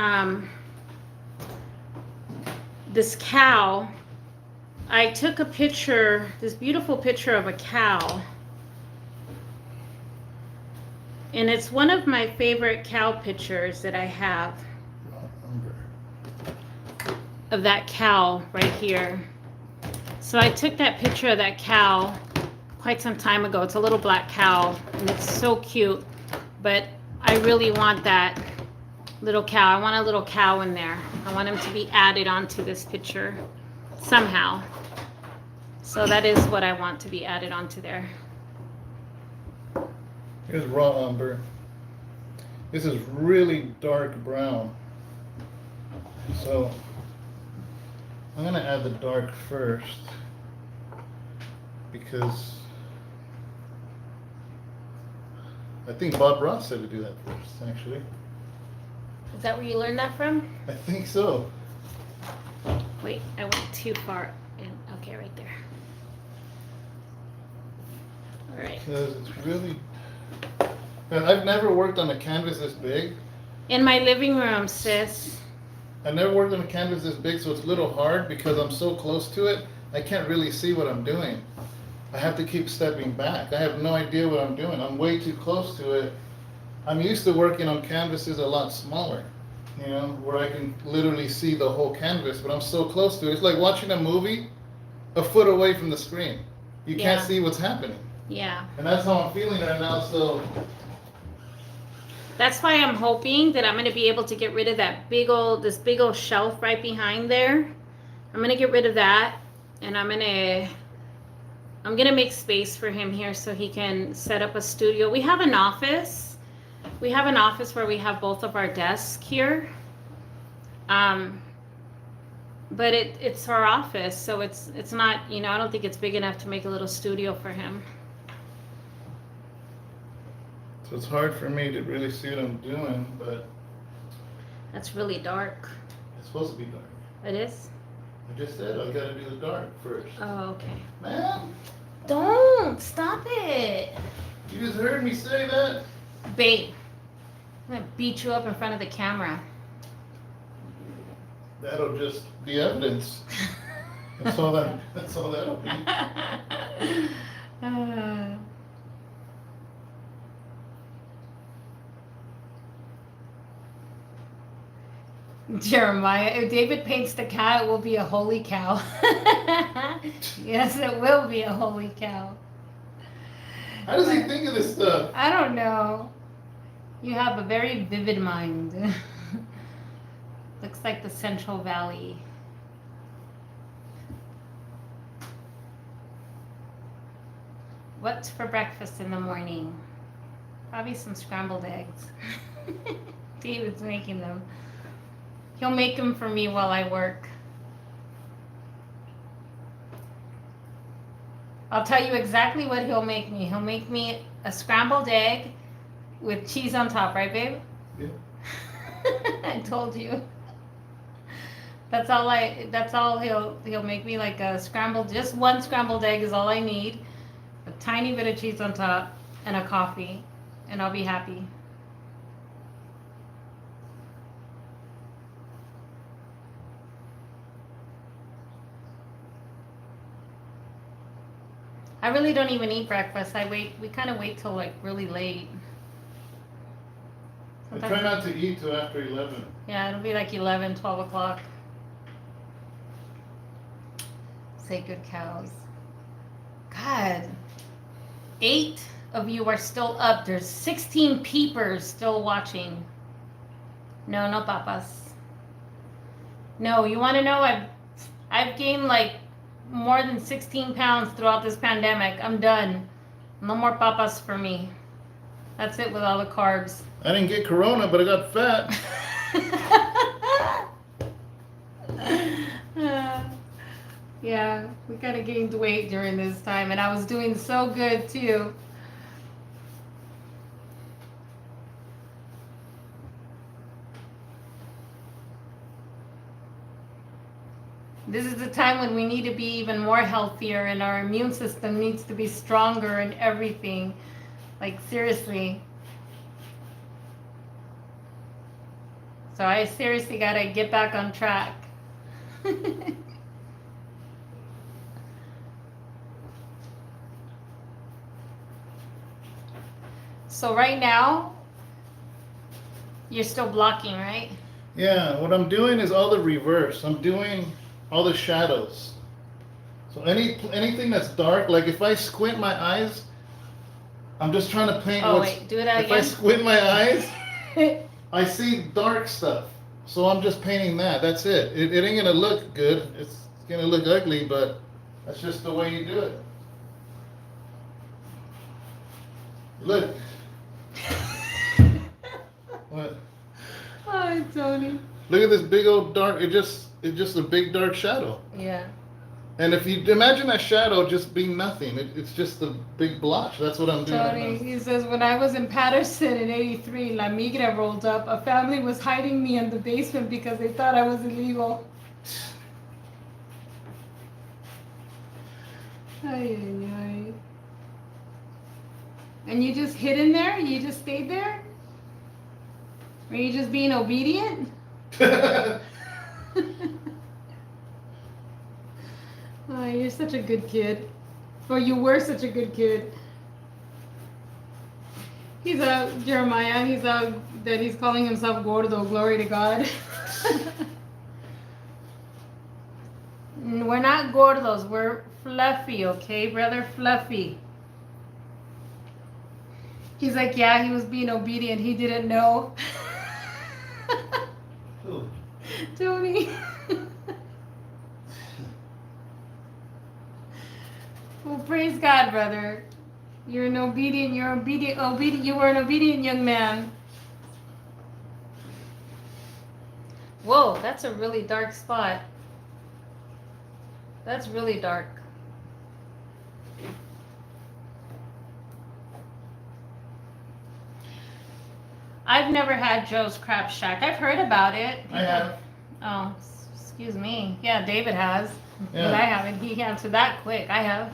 this cow. I took a picture, this beautiful picture of a cow. And it's one of my favorite cow pictures that I have. Of that cow right here. So I took that picture of that cow quite some time ago. It's a little black cow and it's so cute, but I really want that little cow. I want a little cow in there. I want him to be added onto this picture somehow. So that is what I want to be added onto there. Here's raw umber. This is really dark brown. So I'm gonna add the dark first because I think Bob Ross said to do that first, actually. Is that where you learned that from? I think so. Wait, I went too far in. Okay, right there. All right. Because it's really... And I've never worked on a canvas this big. In my living room, sis. I've never worked on a canvas this big, so it's a little hard because I'm so close to it, I can't really see what I'm doing. I have to keep stepping back. I have no idea what I'm doing. I'm way too close to it. I'm used to working on canvases a lot smaller, where I can literally see the whole canvas, but I'm so close to it. It's like watching a movie a foot away from the screen. You can't see what's happening. Yeah. And that's how I'm feeling right now, so... That's why I'm hoping that I'm going to be able to get rid of that this big old shelf right behind there. I'm going to get rid of that, and I'm going to make space for him here so he can set up a studio. We have an office. We have an office where we have both of our desks here. But it's our office, so it's not, I don't think it's big enough to make a little studio for him. So it's hard for me to really see what I'm doing, but... That's really dark. It's supposed to be dark. It is? I just said I gotta do the dark first. Oh, okay. Man! Don't! Stop it! You just heard me say that? Babe, I'm gonna beat you up in front of the camera. That'll just be evidence. That's all that'll be. Jeremiah, if David paints the cow, it will be a holy cow. Yes, it will be a holy cow. How does he think of this stuff? I don't know. You have a very vivid mind. Looks like the Central Valley. What's for breakfast in the morning? Probably some scrambled eggs. David's making them. He'll make them for me while I work. I'll tell you exactly what he'll make me. He'll make me a scrambled egg with cheese on top, right, babe? Yeah. I told you. That's all he'll make me, like a scrambled, just one scrambled egg is all I need. A tiny bit of cheese on top and a coffee, and I'll be happy. I really don't even eat breakfast. We kind of wait till like really late. I try not to eat till after 11. Yeah, it'll be like 11, 12 o'clock. Say good cows. God. 8 of you are still up. There's 16 peepers still watching. No, no papas. No, you want to know? I've gained like more than 16 pounds throughout this pandemic. I'm done. No more papas for me. That's it with all the carbs. I didn't get corona, but I got fat. Yeah, we kind of gained weight during this time, and I was doing so good too. This is the time when we need to be even more healthier, and our immune system needs to be stronger and everything. Like, seriously. So I seriously gotta get back on track. So right now, you're still blocking, right? Yeah, what I'm doing is all the reverse. I'm doing all the shadows. So anything that's dark, like if I squint my eyes, I'm just trying to paint Oh, what's... wait, do that If I again. squint my eyes, I see dark stuff. So I'm just painting that. That's it. It ain't gonna look good. It's gonna look ugly, but that's just the way you do it. Look. What? Hi, Tony. Look at this big old dark. It's just a big dark shadow. Yeah. And if you imagine that shadow just being nothing, it's just a big blotch. That's what I'm doing. Tony, Right now. he says, when I was in Patterson in '83, La Migra rolled up. A family was hiding me in the basement because they thought I was illegal. Ay, ay, ay. And you just hid in there? You just stayed there? Are you just being obedient? Oh, you're such a good kid. Or you were such a good kid. He's out, Jeremiah, he's out that he's calling himself gordo. Glory to God. We're not gordos. We're fluffy, okay, brother? Fluffy. He's like, yeah, he was being obedient. He didn't know. Who? Tony. Well, praise God, brother. You were an obedient young man. Whoa, that's a really dark spot. That's really dark. I've never had Joe's Crab Shack. I've heard about it. I have. Oh, excuse me. Yeah, David has. Yeah. But I haven't. He answered that quick. I have.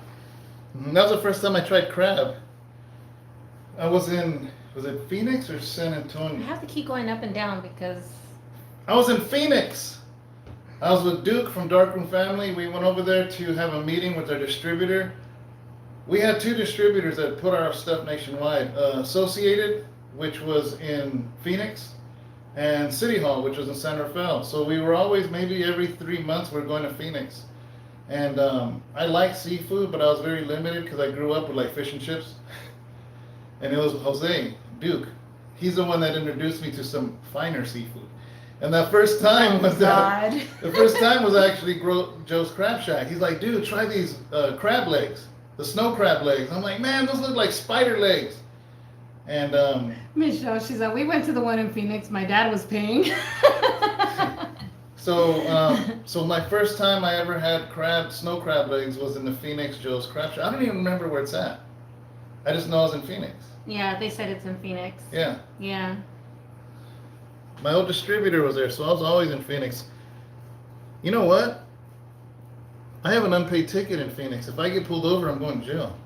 That was the first time I tried crab. I was it Phoenix or San I Antonio? have to keep going up and down because... I was in Phoenix. I was with Duke from Darkroom Family. We went over there to have a meeting with our distributor. We had 2 distributors that put our stuff nationwide. Associated, which was in Phoenix, and City Hall, which was in San Rafael. So we were always, maybe every 3 months, we're going to Phoenix. And I like seafood, but I was very limited because I grew up with like fish and chips. And it was Jose, Duke. He's the one that introduced me to some finer seafood. And that first time was God. the first time was actually Joe's Crab Shack. He's like, dude, try these crab legs, the snow crab legs. I'm like, man, those look like spider legs. And Michelle, she's like, we went to the one in Phoenix. My dad was paying. So my first time I ever had snow crab legs was in the Phoenix Joe's Crab Shop. I don't even remember where it's at. I just know I was in Phoenix. Yeah, they said it's in Phoenix. Yeah. Yeah. My old distributor was there, so I was always in Phoenix. You know what? I have an unpaid ticket in Phoenix. If I get pulled over, I'm going to jail.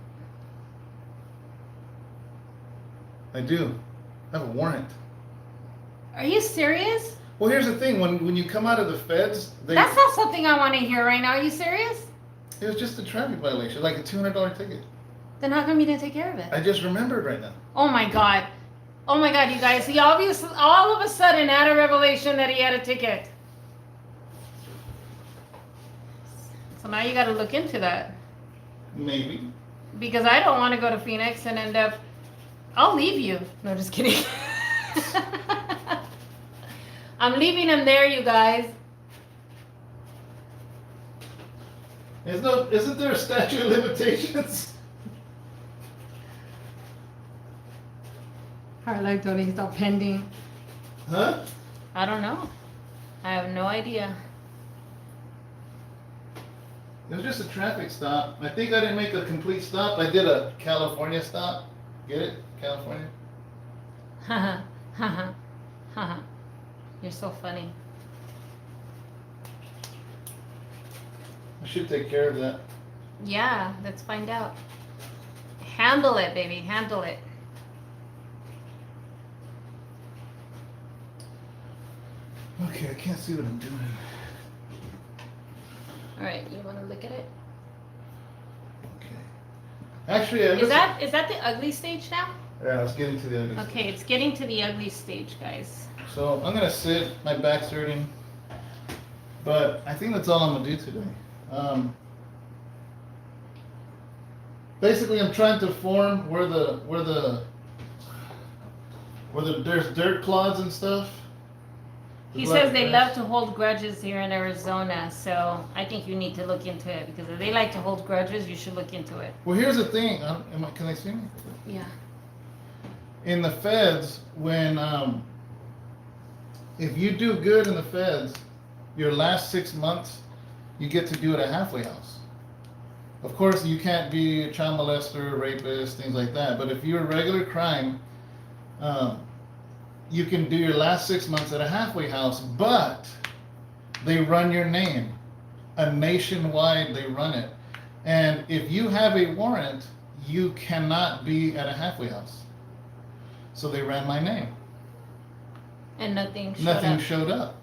I do. I have a warrant. Are you serious? Well, here's the thing. When you come out of the feds, That's not something I want to hear right now. Are you serious? it was just a traffic violation, like a $200 ticket. Then how come you didn't take care of it? I just remembered right now. Oh my god. Oh my god, you guys. He obviously all of a sudden had a revelation that he had a ticket. So now you got to look into that. Maybe. Because I don't want to go to Phoenix and end up. I'll leave you. No, just kidding. I'm leaving him there, you guys. Isn't there a statute of limitations? Our life don't need stop pending. Huh? I don't know. I have no idea. It was just a traffic stop. I think I didn't make a complete stop. I did a California stop. Get it? California? Haha. Haha. Haha. You're so funny. I should take care of that. Yeah, let's find out. Handle it, baby. Handle it. Okay, I can't see what I'm doing. All right, you want to look at it? Okay. Actually, Is that the ugly stage now? Yeah, I was getting to the other side. Okay, it's getting to the ugly stage, guys. So I'm gonna sit. My back's hurting, but I think that's all I'm gonna do today. Basically, I'm trying to form where there's dirt clods and stuff. He There's says they grass. love to hold grudges here in Arizona, so I think you need to look into it because if they like to hold grudges, you should look into it. Well, here's the thing. Can they see me? Yeah. In the feds, when if you do good in the feds, your last 6 months, you get to do it at halfway house. Of course, you can't be a child molester, rapist, things like that. But if you're a regular crime, you can do your last 6 months at a halfway house. But they run your name, nationwide. They run it, and if you have a warrant, you cannot be at a halfway house. So they ran my name. And nothing showed Nothing up. showed up.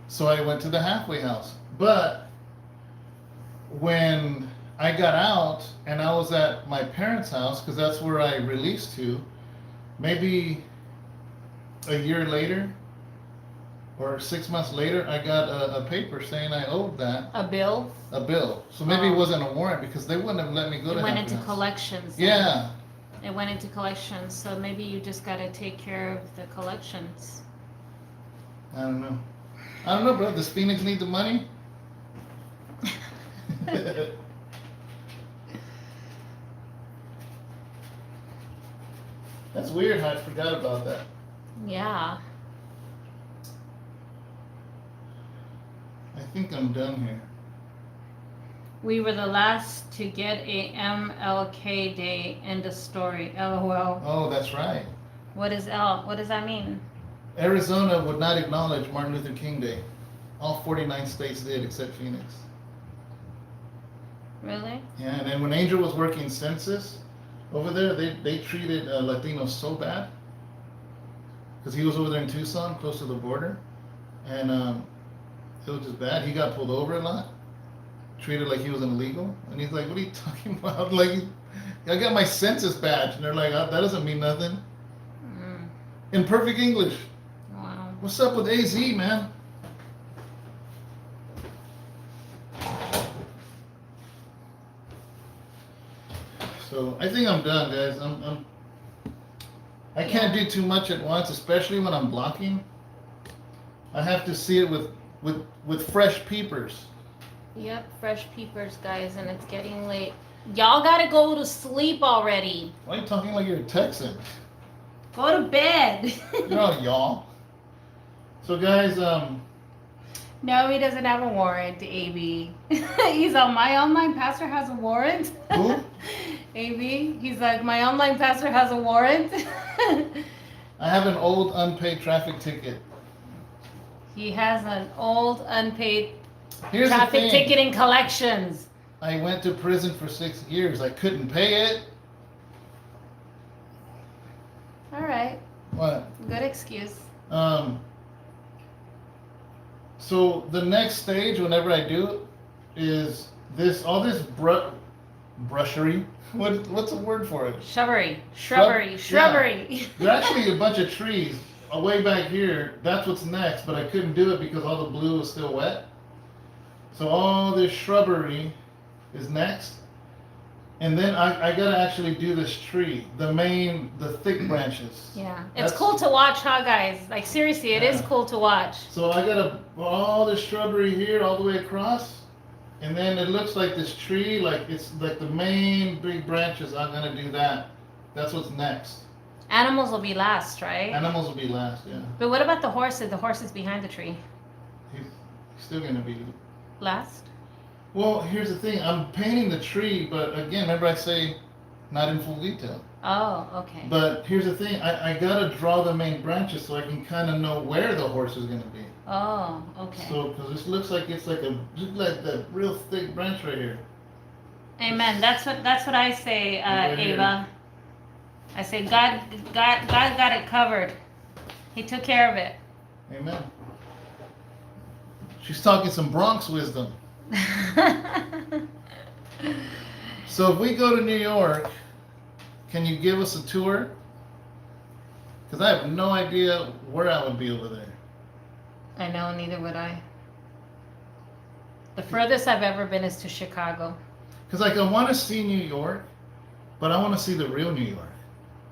So I went to the halfway house. But when I got out and I was at my parents' house, because that's where I released to, maybe a year later or 6 months later, I got a paper saying I owed that. A bill? A bill. So maybe it wasn't a warrant because they wouldn't have let me go to It went halfway into house. collections. Yeah. It went into collections, so maybe you just got to take care of the collections. I don't know. I don't know, bro. Does Phoenix need the money? That's weird how I forgot about that. Yeah. I think I'm done here. We were the last to get a MLK Day. End of story. LOL. Oh, that's right. What is L? What does that mean? Arizona would not acknowledge Martin Luther King Day. All 49 states did except Phoenix. Really? Yeah, and then when Angel was working census over there, they treated Latinos so bad. Because he was over there in Tucson, close to the border. And it was just bad. He got pulled over a lot. Treated like he was an illegal. And he's like, what are you talking about? Like, I got my census badge. And they're like, that doesn't mean nothing. Mm. In perfect English. Wow. What's up with AZ, man? So I think I'm done, guys. I can't do too much at once, especially when I'm blocking. I have to see it with fresh peepers. Yep, fresh peepers, guys, and it's getting late. Y'all gotta go to sleep already. Why are you talking like you're a Texan? Go to bed. You're all y'all. So guys, No, he doesn't have a warrant, AB. He's on my online pastor has a warrant. Who? AB. He's like, my online pastor has a warrant. I have an old unpaid traffic ticket. He has an old unpaid Here's the traffic thing. ticket in collections. I went to prison for 6 years. I couldn't pay it. All right. What? Good excuse. So the next stage, whenever I do it, is all this brushery. What's the word for it? Shrubbery. Yeah. Shrubbery. There's actually a bunch of trees way back here. That's what's next, but I couldn't do it because all the blue was still wet. So all this shrubbery is next. And then I gotta actually do this tree, the thick branches. Yeah. It's That's- cool to watch, huh, guys? Like, seriously, it is Yeah. cool to watch. So I gotta all this shrubbery here all the way across, and then it looks like this tree, like it's like the main big branches. I'm gonna do that. That's what's next. Animals will be last, right? Animals will be last, yeah. But what about the horses? The horses behind the tree. He's still gonna be. Last? Well, here's the thing. I'm painting the tree, but again, remember I say not in full detail. Oh, okay. But here's the thing. I gotta draw the main branches so I can kind of know where the horse is gonna be. Oh, okay. So, because this looks like it's like that real thick branch right here. Amen. That's what I say, Right here. Ava. I say God got it covered. He took care of it. Amen. She's talking some Bronx wisdom. So if we go to New York, can you give us a tour? Because I have no idea where I would be over there. I know, neither would I. The furthest I've ever been is to Chicago. Because like I want to see New York, but I want to see the real New York,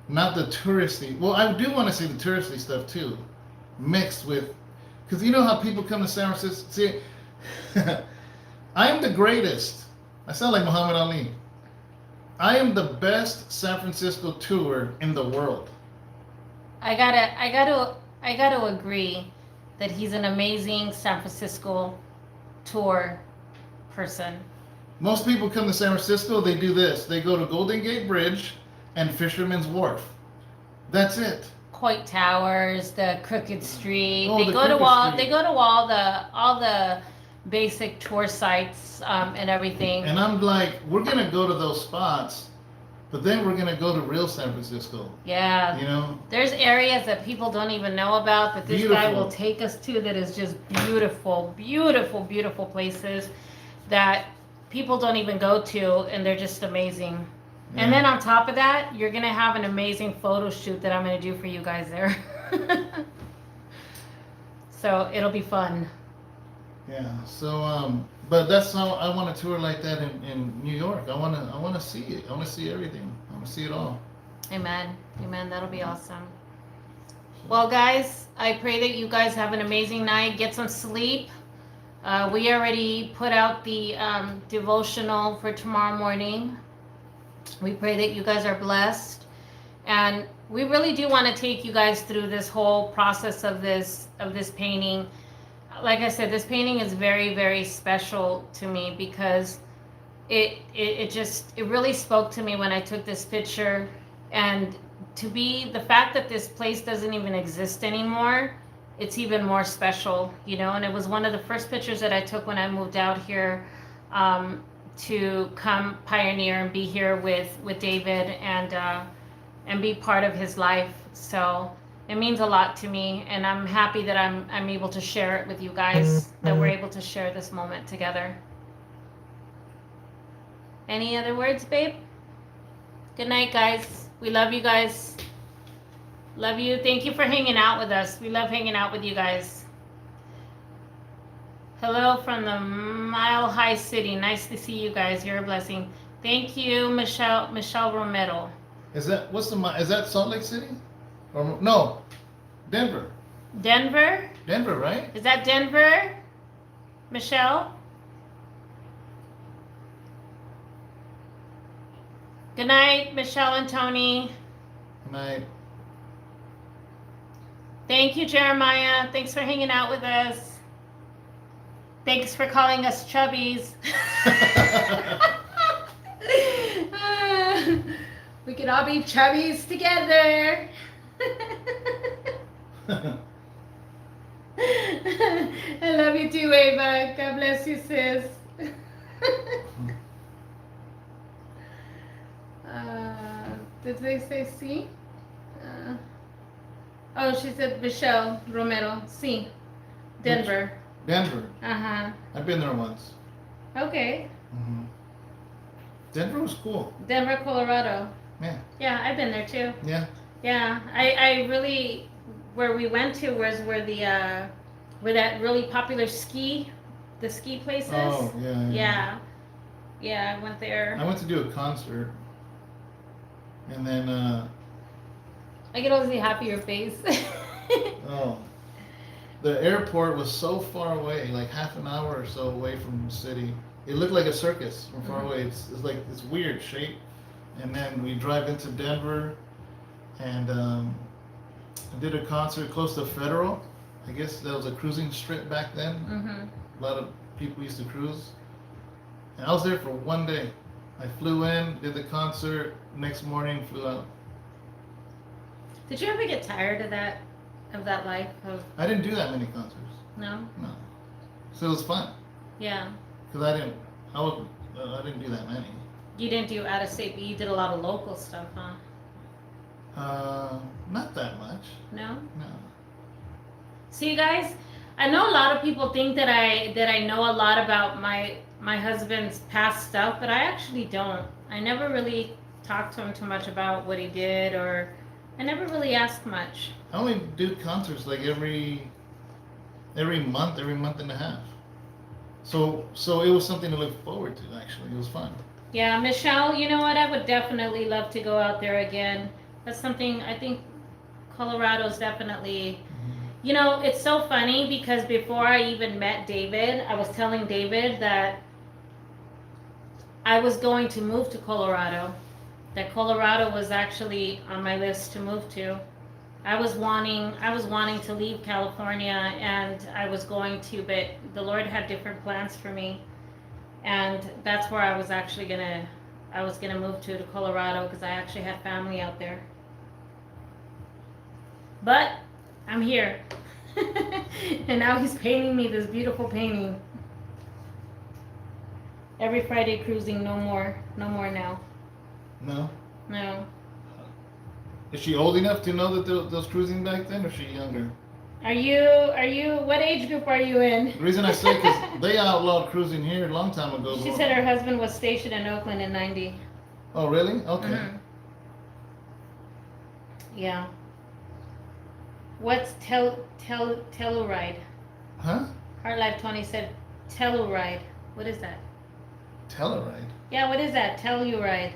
not the touristy. Well, I do want to see the touristy stuff too, mixed with, because you know how people come to San Francisco. See, I'm the greatest. I sound like Muhammad Ali. I am the best San Francisco tour in the world. I gotta agree that he's an amazing San Francisco tour person. Most people come to San Francisco, they do this. They go to Golden Gate Bridge and Fisherman's Wharf. That's it. Coit Towers, the Crooked Street. Oh, They the go to Crooked all. Street. They go to all the basic tour sites and everything. And I'm like, we're gonna go to those spots, but then we're gonna go to real San Francisco. Yeah. You know? There's areas that people don't even know about that this guy Beautiful. will take us to that is just beautiful, beautiful, beautiful places that people don't even go to, and they're just amazing. Yeah. And then on top of that, you're going to have an amazing photo shoot that I'm going to do for you guys there. So it'll be fun. Yeah. So but that's how I want a tour like that in New York. I wanna see it. I wanna see everything. I wanna see it all. Amen. Amen. That'll be awesome. Well, guys, I pray that you guys have an amazing night. Get some sleep. We already put out the devotional for tomorrow morning. We pray that you guys are blessed. And we really do want to take you guys through this whole process of this painting. Like I said, this painting is very, very special to me because it really spoke to me when I took this picture. And to be the fact that this place doesn't even exist anymore, it's even more special, you know. And it was one of the first pictures that I took when I moved out here to come pioneer and be here with David and be part of his life. So it means a lot to me, and I'm happy that I'm able to share it with you guys, that we're able to share this moment together. Any other words, babe? Good night, guys. We love you guys. Love you. Thank you for hanging out with us. We love hanging out with you guys. Hello from the Mile High City. Nice to see you guys. You're a blessing. Thank you, Michelle Romero. Is that Salt Lake City? Or no, Denver. Denver? Denver, right? Is that Denver? Michelle? Good night, Michelle and Tony. Good night. Thank you, Jeremiah. Thanks for hanging out with us. Thanks for calling us chubbies. We could all be chubbies together. I love you too, Ava. God bless you, sis. Did they say C? Oh, she said Michelle Romero. C. Denver. Denver. Uh-huh. I've been there once. Okay. Hmm. Denver was cool. Denver, Colorado. Yeah. Yeah, I've been there too. Yeah. Yeah, I really, where we went to was where that really popular the ski places. Oh, yeah. Yeah. Yeah, I went there. I went to do a concert. And then, I could only see half of your face. oh, the airport was so far away, like half an hour or so away from the city. It looked like a circus from far away. It's like this weird shape. And then we drive into Denver, and I did a concert close to Federal. I guess that was a cruising strip back then. Mm-hmm. A lot of people used to cruise. And I was there for one day. I flew in, did the concert, next morning flew out. Did you ever get tired of that life? I didn't do that many concerts. No? No. So it was fun. Yeah. Because I didn't do that many. You didn't do out of state, but you did a lot of local stuff, huh? Not that much. No? No. See, guys, I know a lot of people think that I know a lot about my husband's past stuff, but I actually don't. I never really talked to him too much about what he did, or I never really asked much. I only do concerts like every month and a half. So it was something to look forward to. Actually, it was fun. Yeah, Michelle, you know what? I would definitely love to go out there again. That's something I think Colorado's definitely. You know, it's so funny because before I even met David, I was telling David that I was going to move to Colorado. That Colorado was actually on my list to move to. I was wanting to leave California, and I was going to, but the Lord had different plans for me. And that's where I was actually gonna move to Colorado, because I actually had family out there. But I'm here. And now he's painting me this beautiful painting. Every Friday cruising, no more now. No. No. Is she old enough to know that there was cruising back then, or is she younger? Are you, what age group are you in? The reason I say, because they outlawed cruising here a long time ago. She said her husband was stationed in Oakland in 90. Oh, really? Okay. Mm-hmm. Yeah. What's Telluride? Huh? Heart Life 20 said Telluride. What is that? Telluride? Yeah, what is that? Telluride.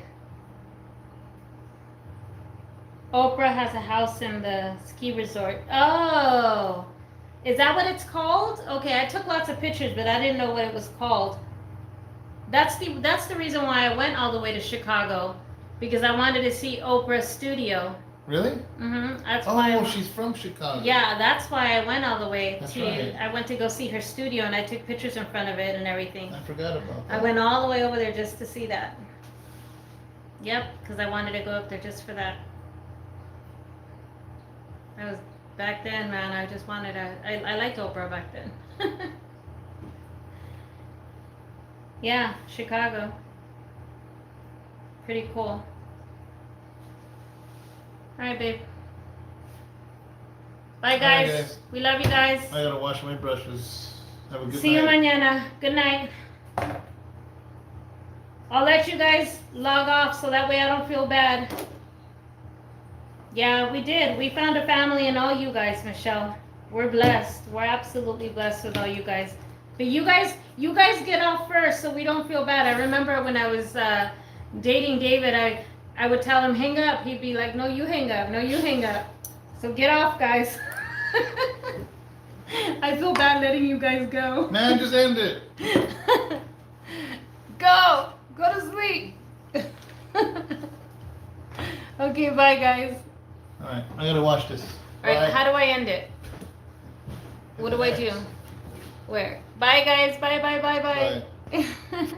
Oprah has a house in the ski resort. Oh, is that what it's called? Okay, I took lots of pictures, but I didn't know what it was called. That's the reason why I went all the way to Chicago, because I wanted to see Oprah's studio. Really? Mm-hmm. That's Oh, why. she's from Chicago. Yeah, that's why I went all the way That's to. right. I went to go see her studio, and I took pictures in front of it and everything. I forgot about that. I went all the way over there just to see that. Yep, because I wanted to go up there just for that. I was back then, man. I just wanted to. I liked Oprah back then. Yeah, Chicago. Pretty cool. All right, babe. Bye, guys. Bye, guys. We love you guys. I gotta wash my brushes. Have a good See night. you mañana. Good night. I'll let you guys log off so that way I don't feel bad. Yeah, we did. We found a family in all you guys, Michelle. We're blessed. We're absolutely blessed with all you guys. But you guys get off first so we don't feel bad. I remember when I was dating David, I would tell him, hang up. He'd be like, no, you hang up. No, you hang up. So get off, guys. I feel bad letting you guys go. Man, just end it. Go to sleep. Okay, bye, guys. All right, I gotta wash this. All right, Bye. how do I end it? What do I do? Where? Bye, guys. Bye, bye, bye, bye.